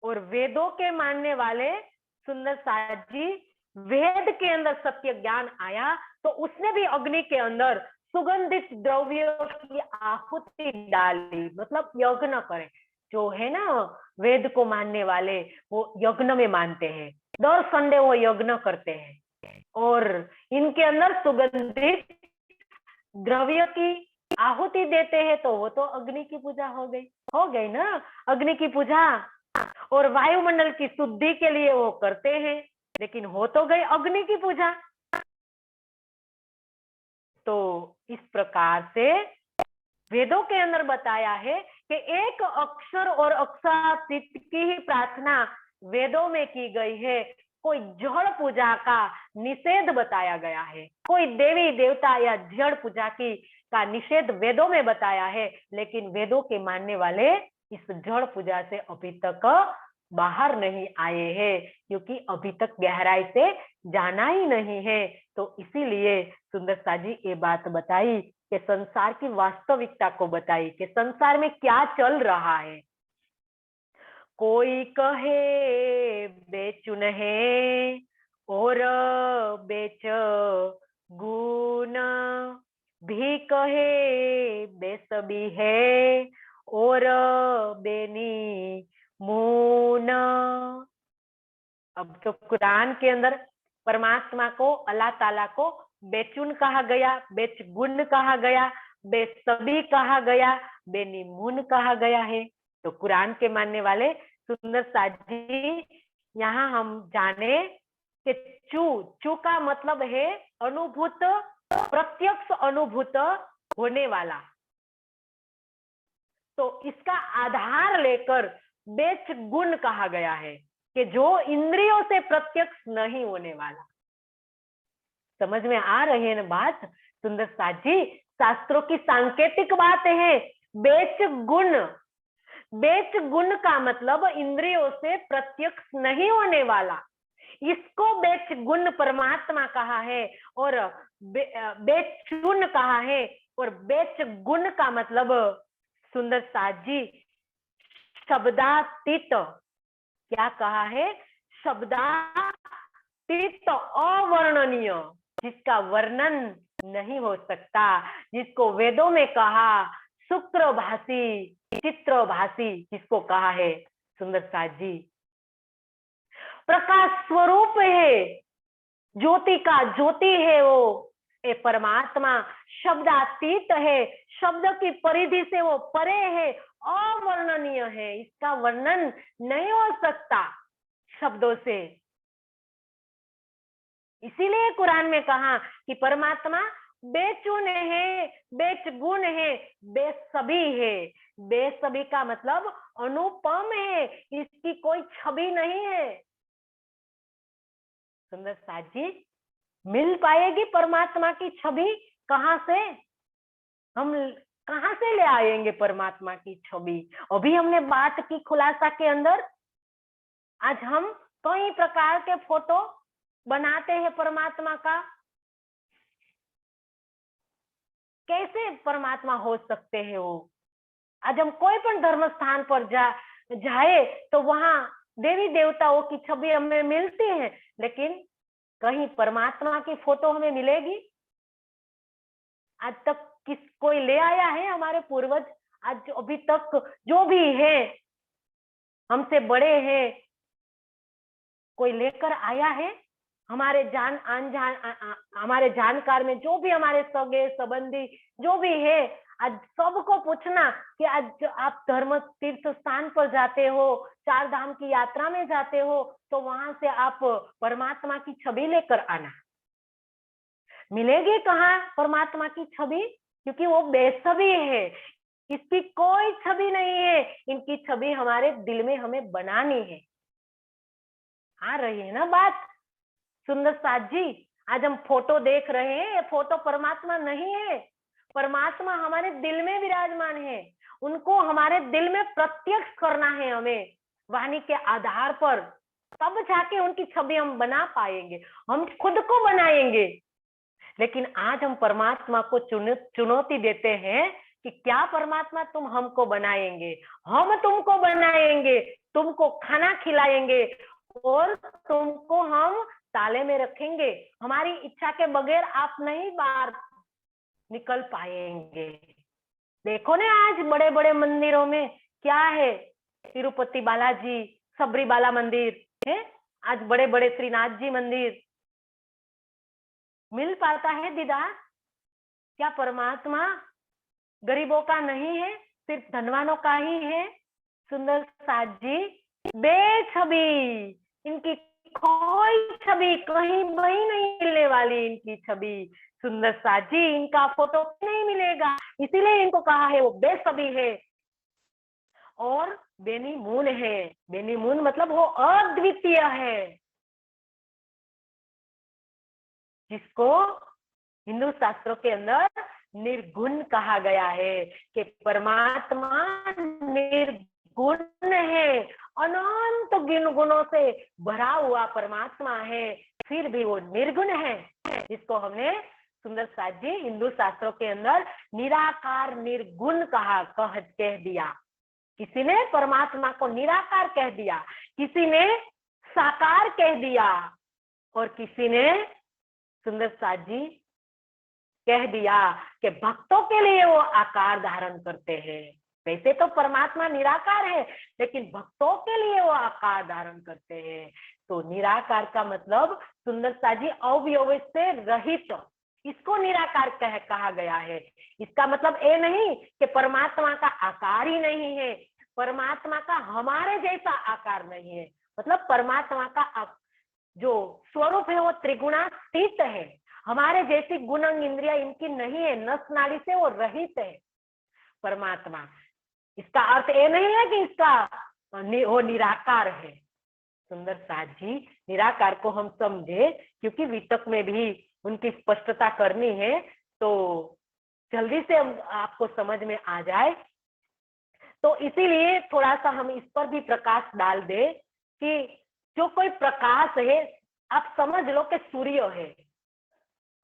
और वेदों के मानने वाले सुंदर साथ जी, वेद के अंदर सत्य ज्ञान आया तो उसने भी अग्नि के अंदर सुगंधित द्रव्यों की आहुति डाली, मतलब यज्ञ करें। जो है ना वेद को मानने वाले, वो यज्ञ में मानते हैं, दर संडे वो यज्ञ करते हैं और इनके अंदर सुगंधित द्रव्य की आहुति देते हैं, तो वो तो अग्नि की पूजा हो गई ना, अग्नि की पूजा। और वायुमंडल की शुद्धि के लिए वो करते हैं, लेकिन हो तो गई अग्नि की पूजा। तो इस प्रकार से वेदों के अंदर बताया है कि एक अक्षर और अक्षरातीत की ही प्रार्थना वेदों में की गई है। कोई जड़ पूजा का निषेध बताया गया है, कोई देवी देवता या जड़ पूजा की का निषेध वेदों में बताया है, लेकिन वेदों के मानने वाले इस जड़ पूजा से अभी तक बाहर नहीं आए हैं, क्योंकि अभी तक गहराई से जाना ही नहीं है। तो इसीलिए सुंदर सा जी ये बात बताई कि संसार की वास्तविकता को बताई कि संसार में क्या चल रहा है। कोई कहे बेचुन है और बेच गुण, भी कहे बेसबी है और बेनी मून। अब तो कुरान के अंदर परमात्मा को, अल्लाह ताला को बेचुन कहा गया, बेचगुन कहा गया, बेसबी कहा गया, बेनीमुन कहा गया है। तो कुरान के मानने वाले सुंदर साजी, यहाँ हम जाने कि चू का मतलब है अनुभूत, प्रत्यक्ष अनुभूत होने वाला। तो इसका आधार लेकर बेच गुण कहा गया है कि जो इंद्रियों से प्रत्यक्ष नहीं होने वाला। समझ में आ रही है ना बात सुंदर साजी? शास्त्रों की सांकेतिक बात है। बेच गुण का मतलब इंद्रियों से प्रत्यक्ष नहीं होने वाला, इसको बेच गुण परमात्मा कहा है और बेचुन कहा है। और बेच गुण का मतलब सुंदर साजी शब्दातीत, क्या कहा है? शब्दातीत, अवर्णनीय, जिसका वर्णन नहीं हो सकता, जिसको वेदों में कहा शुक्रभाषी, चित्रभाषी, जिसको कहा है सुंदर साजी प्रकाश स्वरूप है, ज्योति का ज्योति है वो ए परमात्मा, शब्दातीत है, शब्द की परिधि से वो परे है, अवर्णनीय है, इसका वर्णन नहीं हो सकता शब्दों से। इसीलिए कुरान में कहा कि परमात्मा बेचुन है, बेचगुण है, बेसबी है। बेसबी का मतलब अनुपम है, इसकी कोई छवि नहीं है। सुंदर साजी, मिल पाएगी परमात्मा की छवि कहां से? हम कहां से ले आएंगे परमात्मा की छवि? अभी हमने बात की खुलासा के अंदर। आज हम कई प्रकार के फोटो बनाते हैं परमात्मा का। कैसे परमात्मा हो सकते हैं वो? आज हम कोई पण धर्म स्थान पर जाए तो वहां देवी देवताओं की छवि हमें मिलती है, लेकिन कहीं परमात्मा की फोटो हमें मिलेगी? आज तक कोई ले आया है? हमारे पूर्वज आज अभी तक जो भी है हमसे बड़े हैं, कोई लेकर आया है? हमारे हमारे जानकार में जो भी हमारे सगे संबंधी जो भी है, आज सबको पूछना कि आज आप धर्म तीर्थ स्थान पर जाते हो, चार धाम की यात्रा में जाते हो, तो वहां से आप परमात्मा की छवि लेकर आना। मिलेगी कहाँ परमात्मा की छवि? क्योंकि वो बेछवि है, इसकी कोई छवि नहीं है। इनकी छवि हमारे दिल में हमें बनानी है। आ रही है ना बात सुंदर साथ जी? आज हम फोटो देख रहे हैं, ये फोटो परमात्मा नहीं है। परमात्मा हमारे दिल में विराजमान है, उनको हमारे दिल में प्रत्यक्ष करना है हमें वाणी के आधार पर, तब जाके उनकी छवि हम बना पाएंगे, हम खुद को बनाएंगे। लेकिन आज हम परमात्मा को चुनौती देते हैं कि क्या परमात्मा तुम हमको बनाएंगे, हम तुमको बनाएंगे, तुमको खाना खिलाएंगे और तुमको हम ताले में रखेंगे, हमारी इच्छा के बगैर आप नहीं बाहर निकल पाएंगे। देखो ना आज बड़े बड़े मंदिरों में क्या है, तिरुपति बालाजी, सबरी बाला मंदिर है, आज बड़े बड़े श्रीनाथ जी मंदिर, मिल पाता है दीदार? क्या परमात्मा गरीबों का नहीं है, सिर्फ धनवानों का ही है? सुंदर साथ जी बेछबी, इनकी कोई छवि कहीं वही नहीं मिलने वाली, इनकी छवि सुंदर साथ जी, इनका फोटो नहीं मिलेगा, इसीलिए इनको कहा है वो बेछबी है और बेनी मून है। बेनी मून मतलब वो अद्वितीय है, जिसको हिंदू शास्त्रों के अंदर निर्गुण कहा गया है कि परमात्मा निर्गुण है, अनंत गुणों से भरा हुआ परमात्मा है, फिर भी वो निर्गुण है, जिसको हमने सुंदर साथ जी हिंदू शास्त्रों के अंदर निराकार निर्गुण कह दिया। किसी ने परमात्मा को निराकार कह दिया, किसी ने साकार कह दिया और किसी ने सुंदर साथ जी कह दिया कि भक्तों के लिए वो आकार धारण करते हैं। वैसे तो परमात्मा निराकार है, लेकिन भक्तों के लिए वो आकार धारण करते हैं। तो निराकार का मतलब सुंदर साथ जी अवयव से रहित, इसको निराकार कहा गया है। इसका मतलब ये नहीं कि परमात्मा का आकार ही नहीं है, परमात्मा का हमारे जैसा आकार नहीं है, मतलब परमात्मा का जो स्वरूप है वो त्रिगुणातीत है, हमारे जैसी गुण इंद्रिया इनकी नहीं है, नस नाड़ी से वो रहित है परमात्मा। इसका अर्थ ये नहीं है कि इसका वो निराकार है। सुंदर साथ जी निराकार को हम समझे, क्योंकि वितक में भी उनकी स्पष्टता करनी है, तो जल्दी से आपको समझ में आ जाए, तो इसीलिए थोड़ा सा हम इस पर भी प्रकाश डाल दे कि जो कोई प्रकाश है, आप समझ लो कि सूर्य है,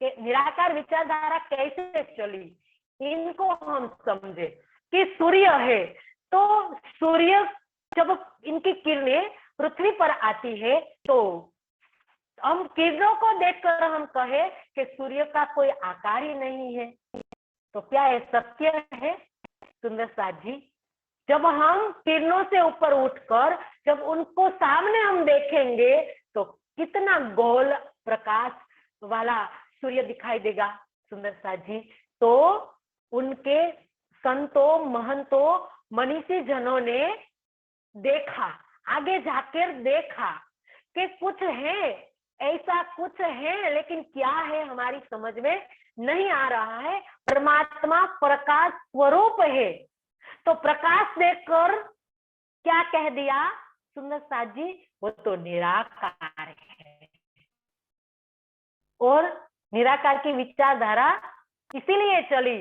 कि निराकार विचारधारा कैसे चली, इनको हम समझे कि सूर्य है, तो सूर्य जब इनकी किरणें पृथ्वी पर आती है, तो हम किरणों को देखकर हम कहे कि सूर्य का कोई आकार ही नहीं है, तो क्या ये सत्य है? सुंदर साथ जी, जब हम किरणों से ऊपर उठकर जब उनको सामने हम देखेंगे, तो कितना गोल प्रकाश वाला सूर्य दिखाई देगा सुंदर साथ जी। तो उनके संतों, महंतों, मनीषी जनों ने देखा, आगे जाकर देखा कि कुछ है, ऐसा कुछ है, लेकिन क्या है हमारी समझ में नहीं आ रहा है। परमात्मा प्रकाश स्वरूप है, तो प्रकाश देखकर क्या कह दिया सुंदर साथ जी, वो तो निराकार है। और निराकार की विचारधारा इसीलिए चली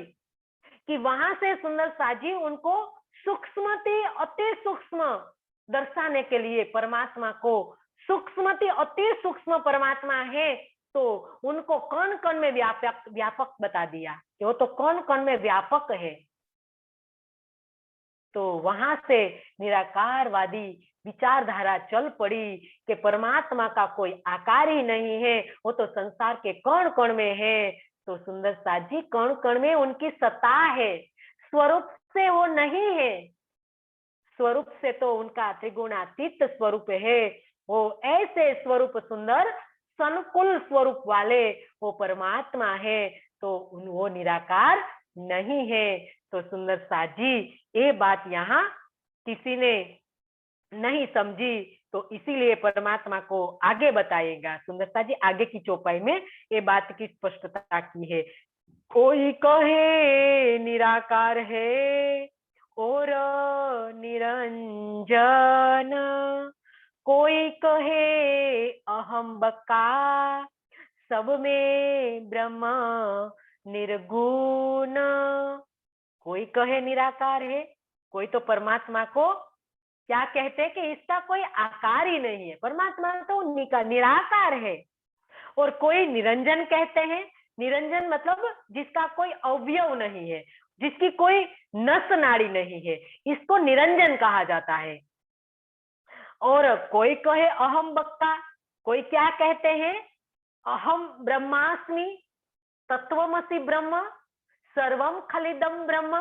कि वहां से सुंदर साथ जी उनको सूक्ष्मति अति सूक्ष्म दर्शाने के लिए, परमात्मा को सूक्ष्मति अति सूक्ष्म परमात्मा है, तो उनको कण कण में व्यापक बता दिया कि वो तो कण कण में व्यापक है। तो वहां से निराकारवादी विचारधारा चल पड़ी कि परमात्मा का कोई आकार ही नहीं है, वो तो संसार के कण कण में है। तो सुंदर साथ जी कण कण में उनकी सत्ता है, स्वरूप से वो नहीं है, स्वरूप से तो उनका त्रिगुणातीत स्वरूप है। वो ऐसे स्वरूप सुंदर संकुल स्वरूप वाले वो परमात्मा है, तो वो निराकार नहीं है। तो सुंदर साथ जी ये बात यहाँ किसी ने नहीं समझी, तो इसीलिए परमात्मा को आगे बताएगा। सुंदर साथ जी आगे की चौपाई में ये बात की स्पष्टता की है। कोई कहे निराकार है और निरंजन, कोई कहे अहम बका, सब में ब्रह्म निर्गुण। कोई कहे निराकार है, कोई तो परमात्मा को क्या कहते हैं कि इसका कोई आकार ही नहीं है, परमात्मा तो निराकार है। और कोई निरंजन कहते हैं, निरंजन मतलब जिसका कोई अवयव नहीं है, जिसकी कोई नस नाड़ी नहीं है, इसको निरंजन कहा जाता है। और कोई कहे अहम वक्ता, कोई क्या कहते हैं, अहम ब्रह्मास्मि, तत्वमसि ब्रह्म, सर्वम खलिदम ब्रह्म,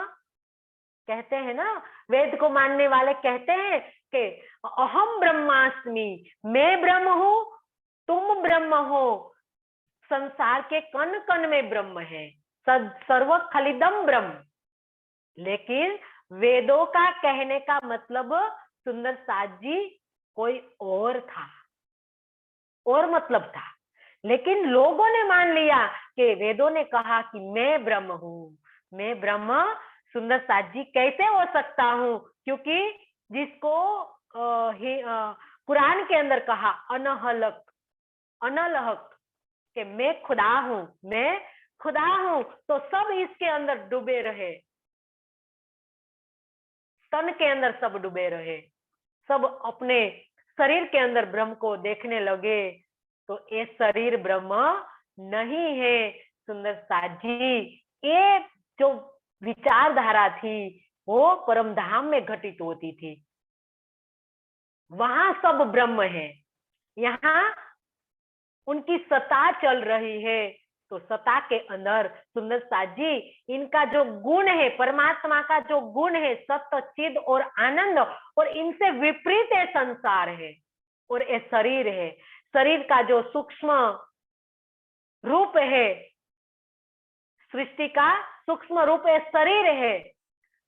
कहते हैं ना, वेद को मानने वाले कहते हैं कि अहम ब्रह्मास्मि, मैं ब्रह्म हूं, तुम ब्रह्म हो, संसार के कण कण में ब्रह्म है, सर्व खलिदम ब्रह्म। लेकिन वेदों का कहने का मतलब सुंदर साथ जी कोई और था, और मतलब था। लेकिन लोगों ने मान लिया कि वेदों ने कहा कि मैं ब्रह्म हूं, मैं ब्रह्म सुंदर साथ जी कैसे हो सकता हूं, क्योंकि जिसको कुरान के अंदर कहा अनहलक, अनलहक, कि मैं खुदा हूं, मैं खुदा हूं, तो सब इसके अंदर डूबे रहे, तन के अंदर सब डूबे रहे, सब अपने शरीर के अंदर ब्रह्म को देखने लगे। तो ये शरीर ब्रह्म नहीं है सुंदर साथ जी, ये जो विचारधारा थी वो परम धाम में घटित होती थी, वहां सब ब्रह्म है, यहाँ उनकी सत्ता चल रही है। तो सत्ता के अंदर सुंदर साथ जी इनका जो गुण है, परमात्मा का जो गुण है सत्य चिद और आनंद, और इनसे विपरीत है संसार है और ये शरीर है। शरीर का जो सूक्ष्म रूप है, सृष्टि का सूक्ष्म रूप है शरीर है,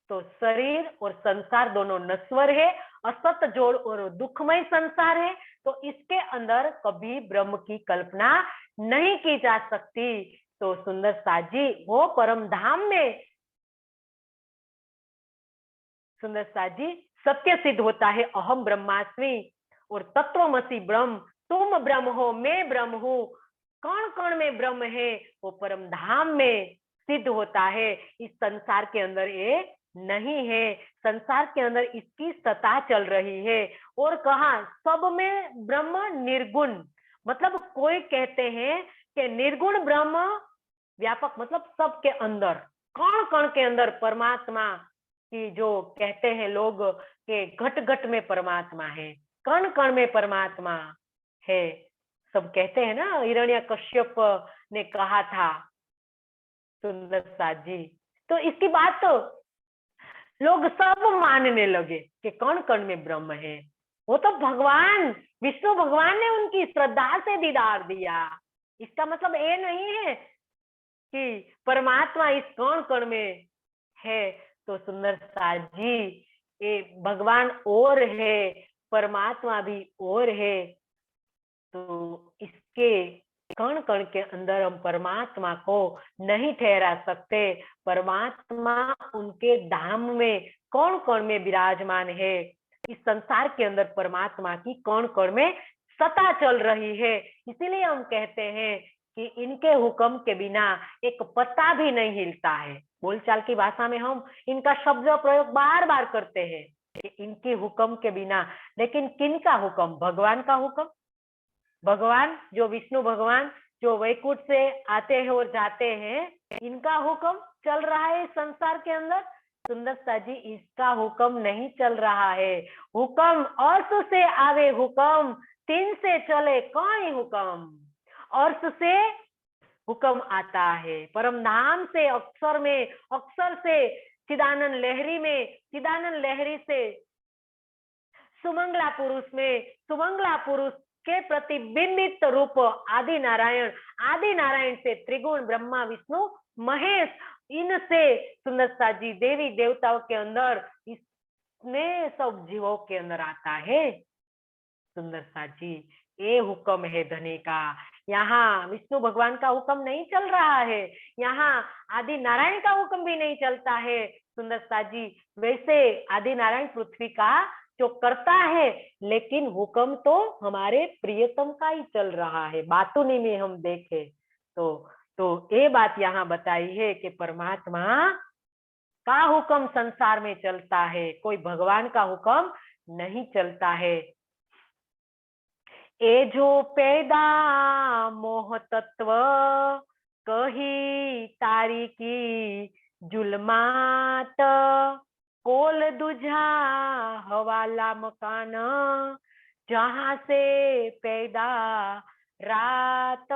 तो शरीर और संसार दोनों नश्वर है, असत जोड़ और दुखमय संसार है। तो इसके अंदर कभी ब्रह्म की कल्पना नहीं की जा सकती। तो सुंदर साथ जी वो परम धाम में सुंदर साथ जी सत्य सिद्ध होता है, अहम ब्रह्मास्मि और तत्वमसि ब्रह्म, तुम ब्रह्म हो, मैं ब्रह्म हूं, कण कण में ब्रह्म है, वो परम धाम में सिद्ध होता है। इस संसार के अंदर ये नहीं है, संसार के अंदर इसकी सत्ता चल रही है। और कहा सब में ब्रह्म निर्गुण, मतलब कोई कहते हैं कि निर्गुण ब्रह्म व्यापक, मतलब सबके अंदर, कण कण के अंदर परमात्मा की, जो कहते हैं लोग कि घट घट में परमात्मा है, कण कण में परमात्मा है, सब कहते हैं ना, हिरण्यकश्यप ने कहा था सुंदर साथ जी। तो इसकी बात तो लोग सब मानने लगे कि कण कण में ब्रह्म है। वो तो भगवान विष्णु भगवान ने उनकी श्रद्धा से दीदार दिया। इसका मतलब ये नहीं है कि परमात्मा इस कण कण में है। तो सुंदर साथ जी ये भगवान और है, परमात्मा भी और है, तो इसके कण कण के अंदर हम परमात्मा को नहीं ठहरा सकते। परमात्मा उनके धाम में कण कण में विराजमान है। इस संसार के अंदर परमात्मा की कण कण में सत्ता चल रही है। इसीलिए हम कहते हैं कि इनके हुक्म के बिना एक पत्ता भी नहीं हिलता है। बोलचाल की भाषा में हम इनका शब्द प्रयोग बार बार करते हैं कि इनके हुक्म के बिना। लेकिन किनका हुक्म? भगवान का हुक्म। भगवान जो विष्णु भगवान जो वैकुंठ से आते हैं और जाते हैं, इनका हुक्म चल रहा है संसार के अंदर। सुंदर सा जी इसका हुक्म नहीं चल रहा है। हुक्म अर्श से आवे हुक्म, तीन से चले कोई हुक्म। अर्श से हुक्म आता है, परम धाम से अक्षर में, अक्षर से चिदानंद लहरी में, चिदानंद लहरी से सुमंगला पुरुष में, सुमंगला पुरुष के प्रतिबिंबित रूप आदि नारायण, आदि नारायण से त्रिगुण ब्रह्मा विष्णु महेश, इनसे सुंदर सा जी देवी देवताओं के अंदर, इसमें सब जीवों के अंदर आता है। सुंदर सा जी ये हुक्म है धनी का। यहाँ विष्णु भगवान का हुक्म नहीं चल रहा है, यहाँ आदि नारायण का हुक्म भी नहीं चलता है। सुंदर सा जी वैसे आदि नारायण पृथ्वी का जो करता है, लेकिन हुक्म तो हमारे प्रियतम का ही चल रहा है। बातुनी में हम देखें तो ये बात यहाँ बताई है कि परमात्मा का हुक्म संसार में चलता है, कोई भगवान का हुक्म नहीं चलता है। ए जो पैदा मोह तत्व कही तारी की, जुलमात कोल दूजा हवाला मकान, जहां से पैदा रात।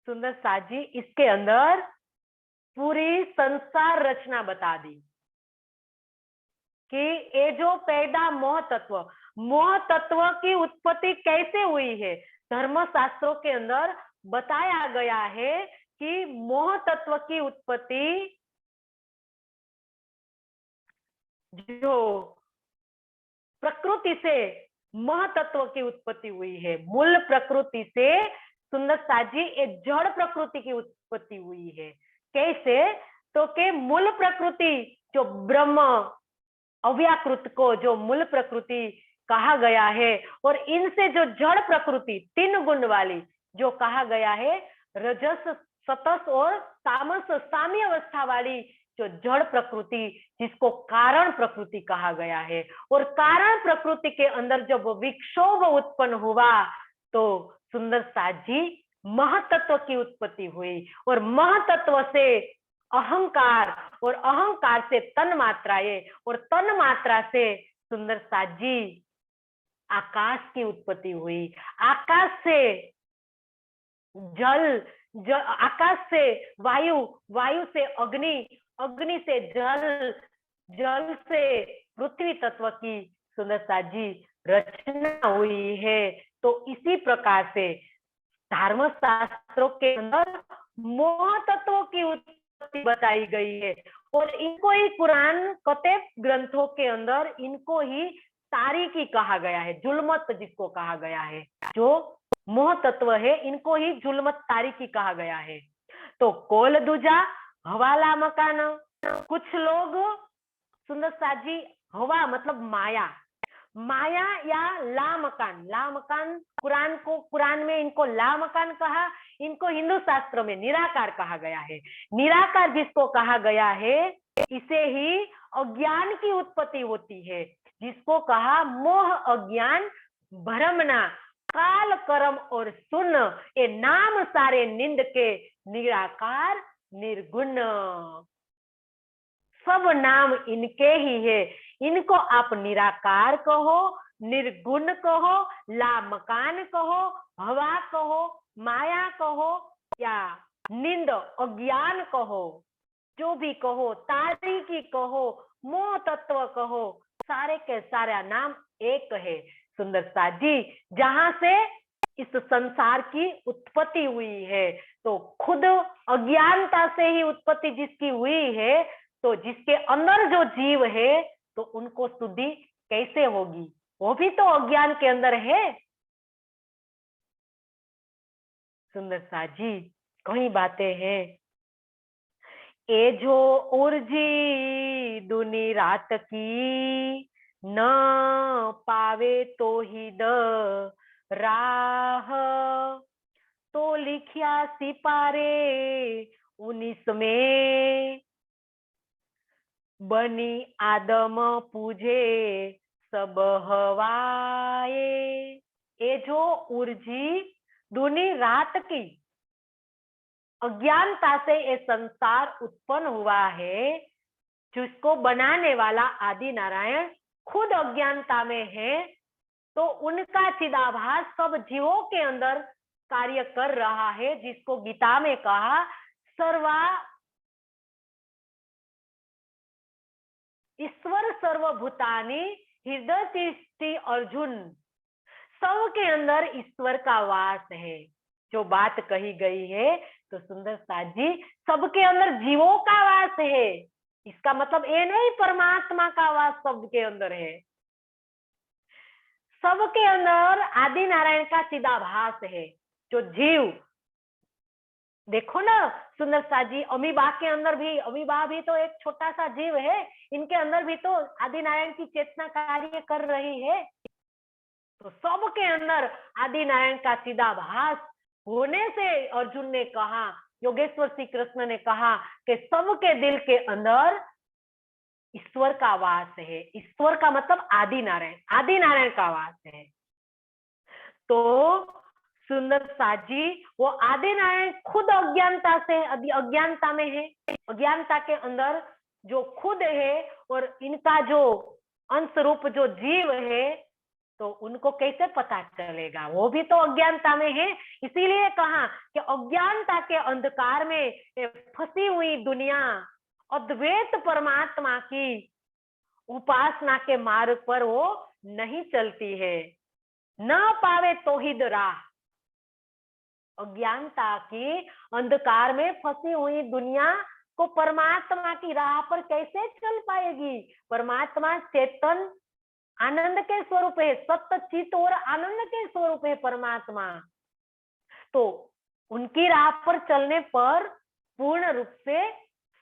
सुंदर साथ जी इसके अंदर पूरी संसार रचना बता दी कि ये जो पैदा मोह तत्व की उत्पत्ति कैसे हुई है। धर्मशास्त्रों के अंदर बताया गया है कि मोह तत्व की उत्पत्ति जो प्रकृति से मोह तत्व की उत्पत्ति हुई है, मूल प्रकृति से सुंदर साजी एक जड़ प्रकृति की उत्पत्ति हुई है। कैसे? तो के मूल प्रकृति जो ब्रह्म अव्याकृत को जो मूल प्रकृति कहा गया है, और इनसे जो जड़ प्रकृति 3 गुण वाली जो कहा गया है, रजस सतस और तामस साम्य अवस्था वाली जो जड़ प्रकृति, जिसको कारण प्रकृति कहा गया है। और कारण प्रकृति के अंदर जब विक्षोभ उत्पन्न हुआ तो सुंदर साथ जी महतत्व की उत्पत्ति हुई, और महतत्व से अहंकार, और अहंकार से तन मात्राएं, और तन मात्रा से सुंदर साथ जी आकाश की उत्पत्ति हुई। आकाश से जल, आकाश से वायु, वायु से अग्नि, अग्नि से जल, जल से पृथ्वी तत्व की सुंदर साथ जी रचना हुई है। तो इसी प्रकार से धर्मशास्त्रों के अंदर मोह तत्वों की उत्पत्ति बताई गई है, और इनको ही कुरान कतेब ग्रंथों के अंदर इनको ही तारीकी कहा गया है, जुल्मत जिसको कहा गया है। जो मोह तत्व है इनको ही जुल्मत तारीकी कहा गया है। तो कोल दूजा हवाला मकान, कुछ लोग सुंदर साथ जी हवा मतलब माया, माया या ला मकान कुरान में इनको ला मकान कहा, इनको हिंदू शास्त्र में निराकार कहा गया है। निराकार जिसको कहा गया है, इसे ही अज्ञान की उत्पत्ति होती है, जिसको कहा मोह अज्ञान भ्रमना काल कर्म और सुन, ये नाम सारे निंद के निराकार निर्गुण। सब नाम इनके ही है, इनको आप निराकार कहो, निर्गुण कहो, लामकान कहो, हवा कहो, माया कहो, या निंद अज्ञान कहो, जो भी कहो, तारीकी कहो, मोह तत्व कहो, सारे के सारा नाम एक है सुंदर साथ जी, जहां से इस संसार की उत्पत्ति हुई है। तो खुद अज्ञानता से ही उत्पत्ति जिसकी हुई है, तो जिसके अंदर जो जीव है तो उनको शुद्धि कैसे होगी? वो भी तो अज्ञान के अंदर है। सुंदर साथ जी कई बातें हैं। ए जो उर्जी दुनी रात की, न पावे तो ही द राह, तो लिखिया सिपारे 19 में, बनी आदम पूजे सब हवाए। ये जो ऊर्जी दूनी रात की अज्ञानता से ये संसार उत्पन्न हुआ है, जिसको बनाने वाला आदि नारायण खुद अज्ञानता में है, तो उनका चिदाभास सब जीवों के अंदर कार्य कर रहा है, जिसको गीता में कहा सर्वा ईश्वर सर्वभूतानि हृदय तिष्ठति अर्जुन। सब के अंदर ईश्वर का वास है, जो बात कही गई है। तो सुंदर साथ जी सबके अंदर जीवों का वास है, इसका मतलब ये नहीं परमात्मा का वास सबके अंदर है। सबके अंदर आदि नारायण का चिदाभास है। जो जीव देखो ना सुंदर साथ जी, अमीबा के अंदर भी, अमीबा भी तो एक छोटा सा जीव है, इनके अंदर भी तो आदि नारायण की चेतना कार्य कर रही है। तो सबके अंदर आदि नारायण का चिदाभास होने से अर्जुन ने कहा, योगेश्वर श्री कृष्ण ने कहा कि सबके दिल के अंदर ईश्वर का वास है। ईश्वर का मतलब आदि नारायण का वास है। तो सुंदर साजी वो आदि नारायण खुद अज्ञानता से अज्ञानता में है, अज्ञानता के अंदर जो खुद है, और इनका जो अंश रूप जो जीव है, तो उनको कैसे पता चलेगा? वो भी तो अज्ञानता में है। इसीलिए कहा कि अज्ञानता के अंधकार में फंसी हुई दुनिया अद्वैत परमात्मा की उपासना के मार्ग पर वो नहीं चलती है। न पावे तौहीद राह, अज्ञानता की अंधकार में फंसी हुई दुनिया को परमात्मा की राह पर कैसे चल पाएगी? परमात्मा चेतन आनंद के स्वरूप है, सत्य चित और आनंद के स्वरूप है परमात्मा। तो उनकी राह पर चलने पर पूर्ण रूप से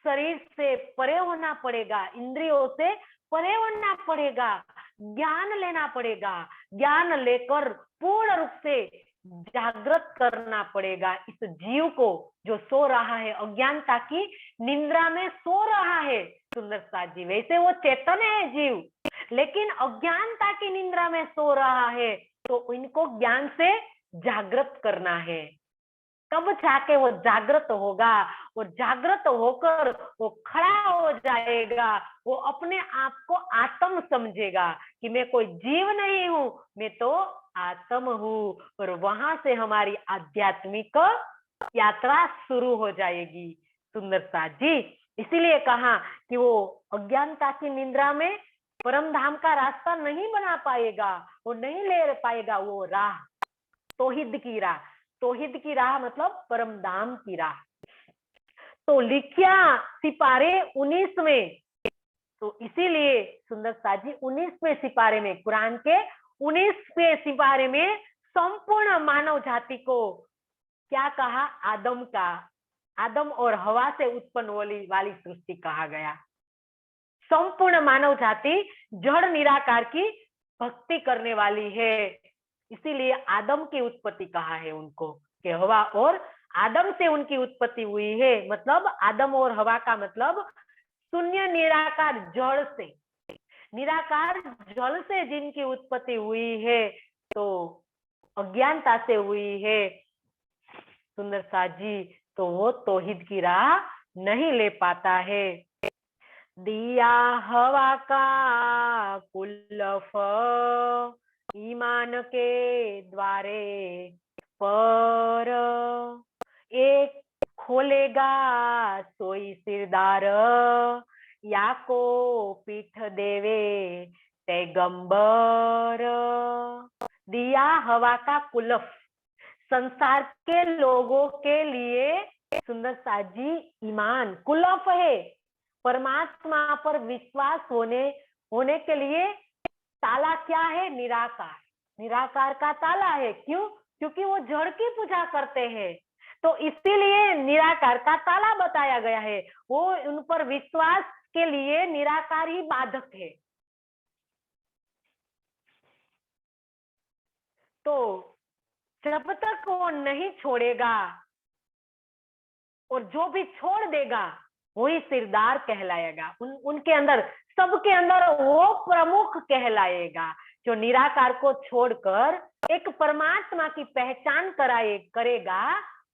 शरीर से परे होना पड़ेगा, इंद्रियों से परे होना पड़ेगा, ज्ञान लेना पड़ेगा, ज्ञान लेकर पूर्ण रूप से जागृत करना पड़ेगा इस जीव को जो सो रहा है, अज्ञानता की निद्रा में सो रहा है। सुंदर साथ जी, वैसे वो चेतन है जीव, लेकिन अज्ञानता की निद्रा में सो रहा है, तो इनको ज्ञान से जागृत करना है। तब जाके वो जागृत होगा, और जागृत होकर वो खड़ा हो जाएगा, वो अपने आप को आत्म समझेगा कि मैं कोई जीव नहीं हूं, मैं तो आत्म हूं। और वहां से हमारी आध्यात्मिक यात्रा शुरू हो जाएगी। सुंदर साथ जी, इसीलिए कहा कि वो अज्ञानता की निद्रा में परम धाम का रास्ता नहीं बना पाएगा, वो नहीं ले पाएगा वो राह, तौहीद की राह। तौहीद की राह मतलब परम धाम की राह। तो लिखिया सिपारे 19 में, तो इसीलिए सुंदर साथ जी 19वें सिपारे में, कुरान के 19वें सिपारे में संपूर्ण मानव जाति को क्या कहा? आदम का, आदम और हवा से उत्पन्न वाली सृष्टि कहा गया। संपूर्ण मानव जाति जड़ निराकार की भक्ति करने वाली है, इसीलिए आदम की उत्पत्ति कहा है उनको कि हवा और आदम से उनकी उत्पत्ति हुई है। मतलब आदम और हवा का मतलब शून्य निराकार जड़ से, निराकार जल से जिनकी उत्पत्ति हुई है, तो अज्ञानता से हुई है सुंदर साथ जी, तो वो तौहीद की राह नहीं ले पाता है। दिया हवा का कुल्लफ ईमान के द्वारे पर, एक खोलेगा सोई सिरदार, या को पीठ देवे पैगंबर। दिया हवा का कुलफ, संसार के लोगों के लिए सुंदर साथ जी ईमान कुलफ है। परमात्मा पर विश्वास होने के लिए ताला क्या है? निराकार, निराकार का ताला है। क्यों? क्योंकि वो जड़ की पूजा करते हैं, तो इसीलिए निराकार का ताला बताया गया है। वो उन पर विश्वास के लिए निराकार ही बाधक है। तो जब तक वो नहीं छोड़ेगा, और जो भी छोड़ देगा वही सिरदार कहलाएगा। उनके अंदर, सबके अंदर वो प्रमुख कहलाएगा। जो निराकार को छोड़कर एक परमात्मा की पहचान करेगा,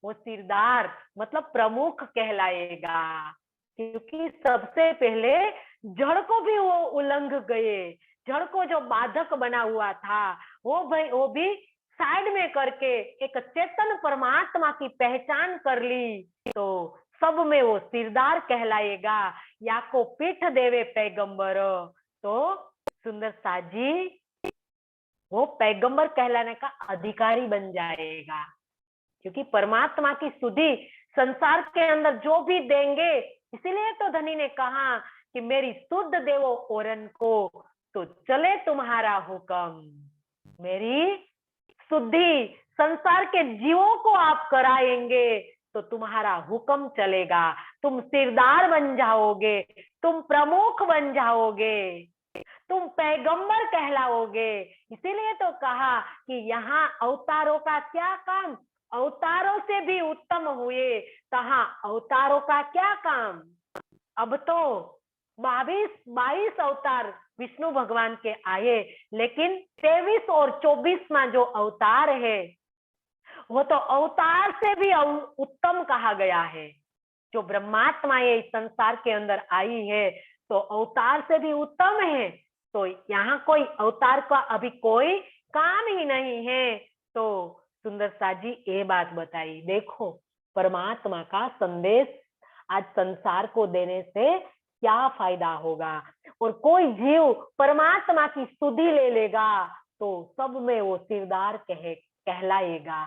वो सिरदार मतलब प्रमुख कहलाएगा। क्योंकि सबसे पहले जड़ को भी वो उल्लंघ गए, जड़ को जो बाधक बना हुआ था वो भी साइड में करके एक चेतन परमात्मा की पहचान कर ली, तो सब में वो सिरदार कहलाएगा। या को पीठ देवे पैगंबर, तो सुंदर साथ जी वो पैगंबर कहलाने का अधिकारी बन जाएगा। क्योंकि परमात्मा की सुधि संसार के अंदर जो भी देंगे, इसीलिए तो धनी ने कहा कि मेरी सुध देवो औरन को, तो चले तुम्हारा हुक्म। मेरी शुद्धि संसार के जीवों को आप कराएंगे तो तुम्हारा हुक्म चलेगा, तुम सिरदार बन जाओगे, तुम प्रमुख बन जाओगे, तुम पैगंबर कहलाओगे। इसीलिए तो कहा कि यहाँ अवतारों का क्या काम, अवतारों से भी उत्तम हुए, कहा अवतारों का क्या काम। अब तो 22 अवतार विष्णु भगवान के आए, लेकिन 23 और 24वां जो अवतार है वो तो अवतार से भी उत्तम कहा गया है। जो ब्रह्मात्मा ये इस संसार के अंदर आई है तो अवतार से भी उत्तम है। तो यहाँ कोई अवतार का अभी कोई काम ही नहीं है। तो सुंदर सा जी ये बात बताई, देखो परमात्मा का संदेश आज संसार को देने से क्या फायदा होगा। और कोई जीव परमात्मा की स्तुति ले लेगा तो सब में वो सिरदार कहलाएगा।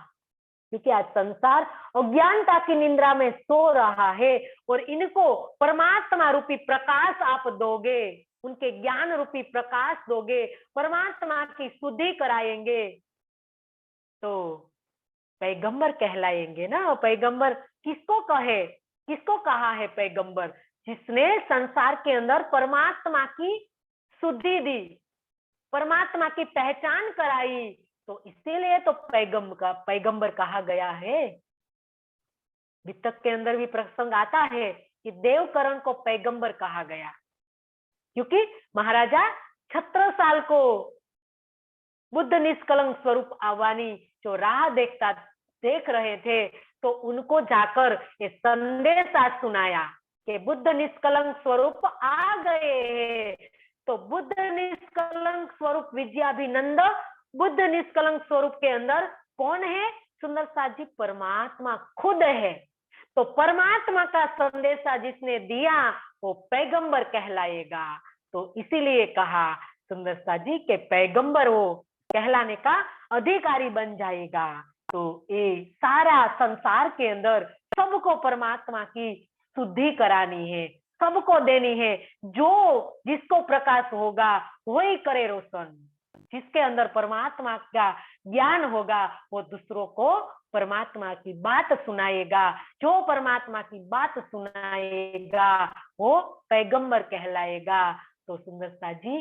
क्योंकि आज संसार अज्ञानता की निंद्रा में सो रहा है और इनको परमात्मा रूपी प्रकाश आप दोगे, उनके ज्ञान रूपी प्रकाश दोगे, परमात्मा की शुद्धि कराएंगे तो पैगंबर कहलाएंगे ना। पैगंबर किसको कहे, किसको कहा है पैगंबर? जिसने संसार के अंदर परमात्मा की शुद्धि दी, परमात्मा की पहचान कराई, तो इसीलिए तो पैगंबर कहा गया है। वितक के अंदर भी प्रसंग आता है कि देवकरण को पैगंबर कहा गया, क्योंकि महाराजा छत्रसाल को बुद्ध निष्कलंक स्वरूप आवानी जो राह देख रहे थे, तो उनको जाकर ये संदेश आज सुनाया कि बुद्ध निष्कलंक स्वरूप आ गए हैं। तो बुद्ध निष्कलंक स्वरूप विद्याभिनंद बुद्ध निष्कलंक स्वरूप के अंदर कौन है? सुंदर साथ जी परमात्मा खुद है। तो परमात्मा का संदेशा जिसने दिया वो पैगंबर कहलाएगा। तो इसीलिए कहा सुंदर साथ जी के पैगंबर वो कहलाने का अधिकारी बन जाएगा। तो ये सारा संसार के अंदर सबको परमात्मा की शुद्धि करानी है, सबको देनी है। जो जिसको प्रकाश होगा वही करे रोशन। जिसके अंदर परमात्मा का ज्ञान होगा वो दूसरों को परमात्मा की बात सुनाएगा। जो परमात्मा की बात सुनाएगा वो पैगंबर कहलाएगा। तो सुंदर सा जी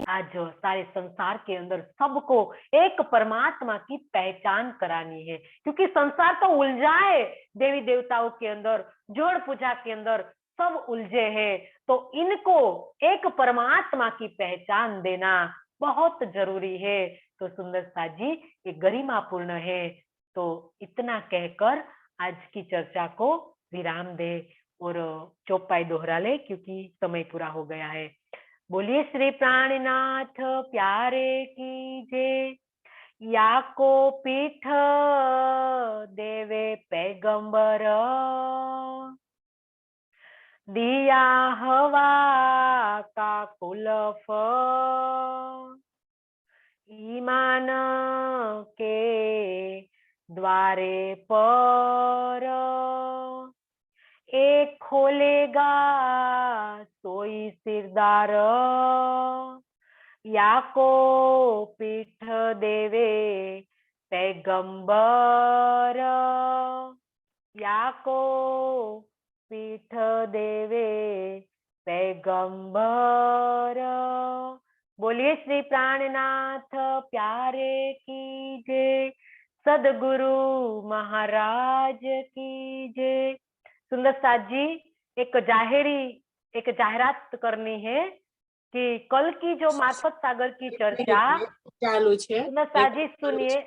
आज सारे संसार के अंदर सबको एक परमात्मा की पहचान करानी है, क्योंकि संसार तो उलझा है, देवी देवताओं के अंदर, जोड़ पूजा के अंदर सब उलझे हैं। तो इनको एक परमात्मा की पहचान देना बहुत जरूरी है। तो सुंदर सा जी ये गरिमापूर्ण है। तो इतना कहकर आज की चर्चा को विराम दे और चौपाई दोहरा ले, क्योंकि समय पूरा हो गया है। बोलिए श्री प्राणनाथ प्यारे की जय। या को पीठ देवे पैगंबर, दिया हवा का कुलफ, ईमान के द्वारे पर, एक खोलेगा सोई सिरदार, या को पीठ देवे पैगंबर, या को पीठ देवे पैगंबर। बोलिए श्री प्राणनाथ प्यारे की जय। सदगुरु महाराज की जय। सुंदर साथ जी एक जाहिरात करनी है कि कल की जो मार्फत सागर की चर्चा चालू है। सुंदर साथ जी सुनिए।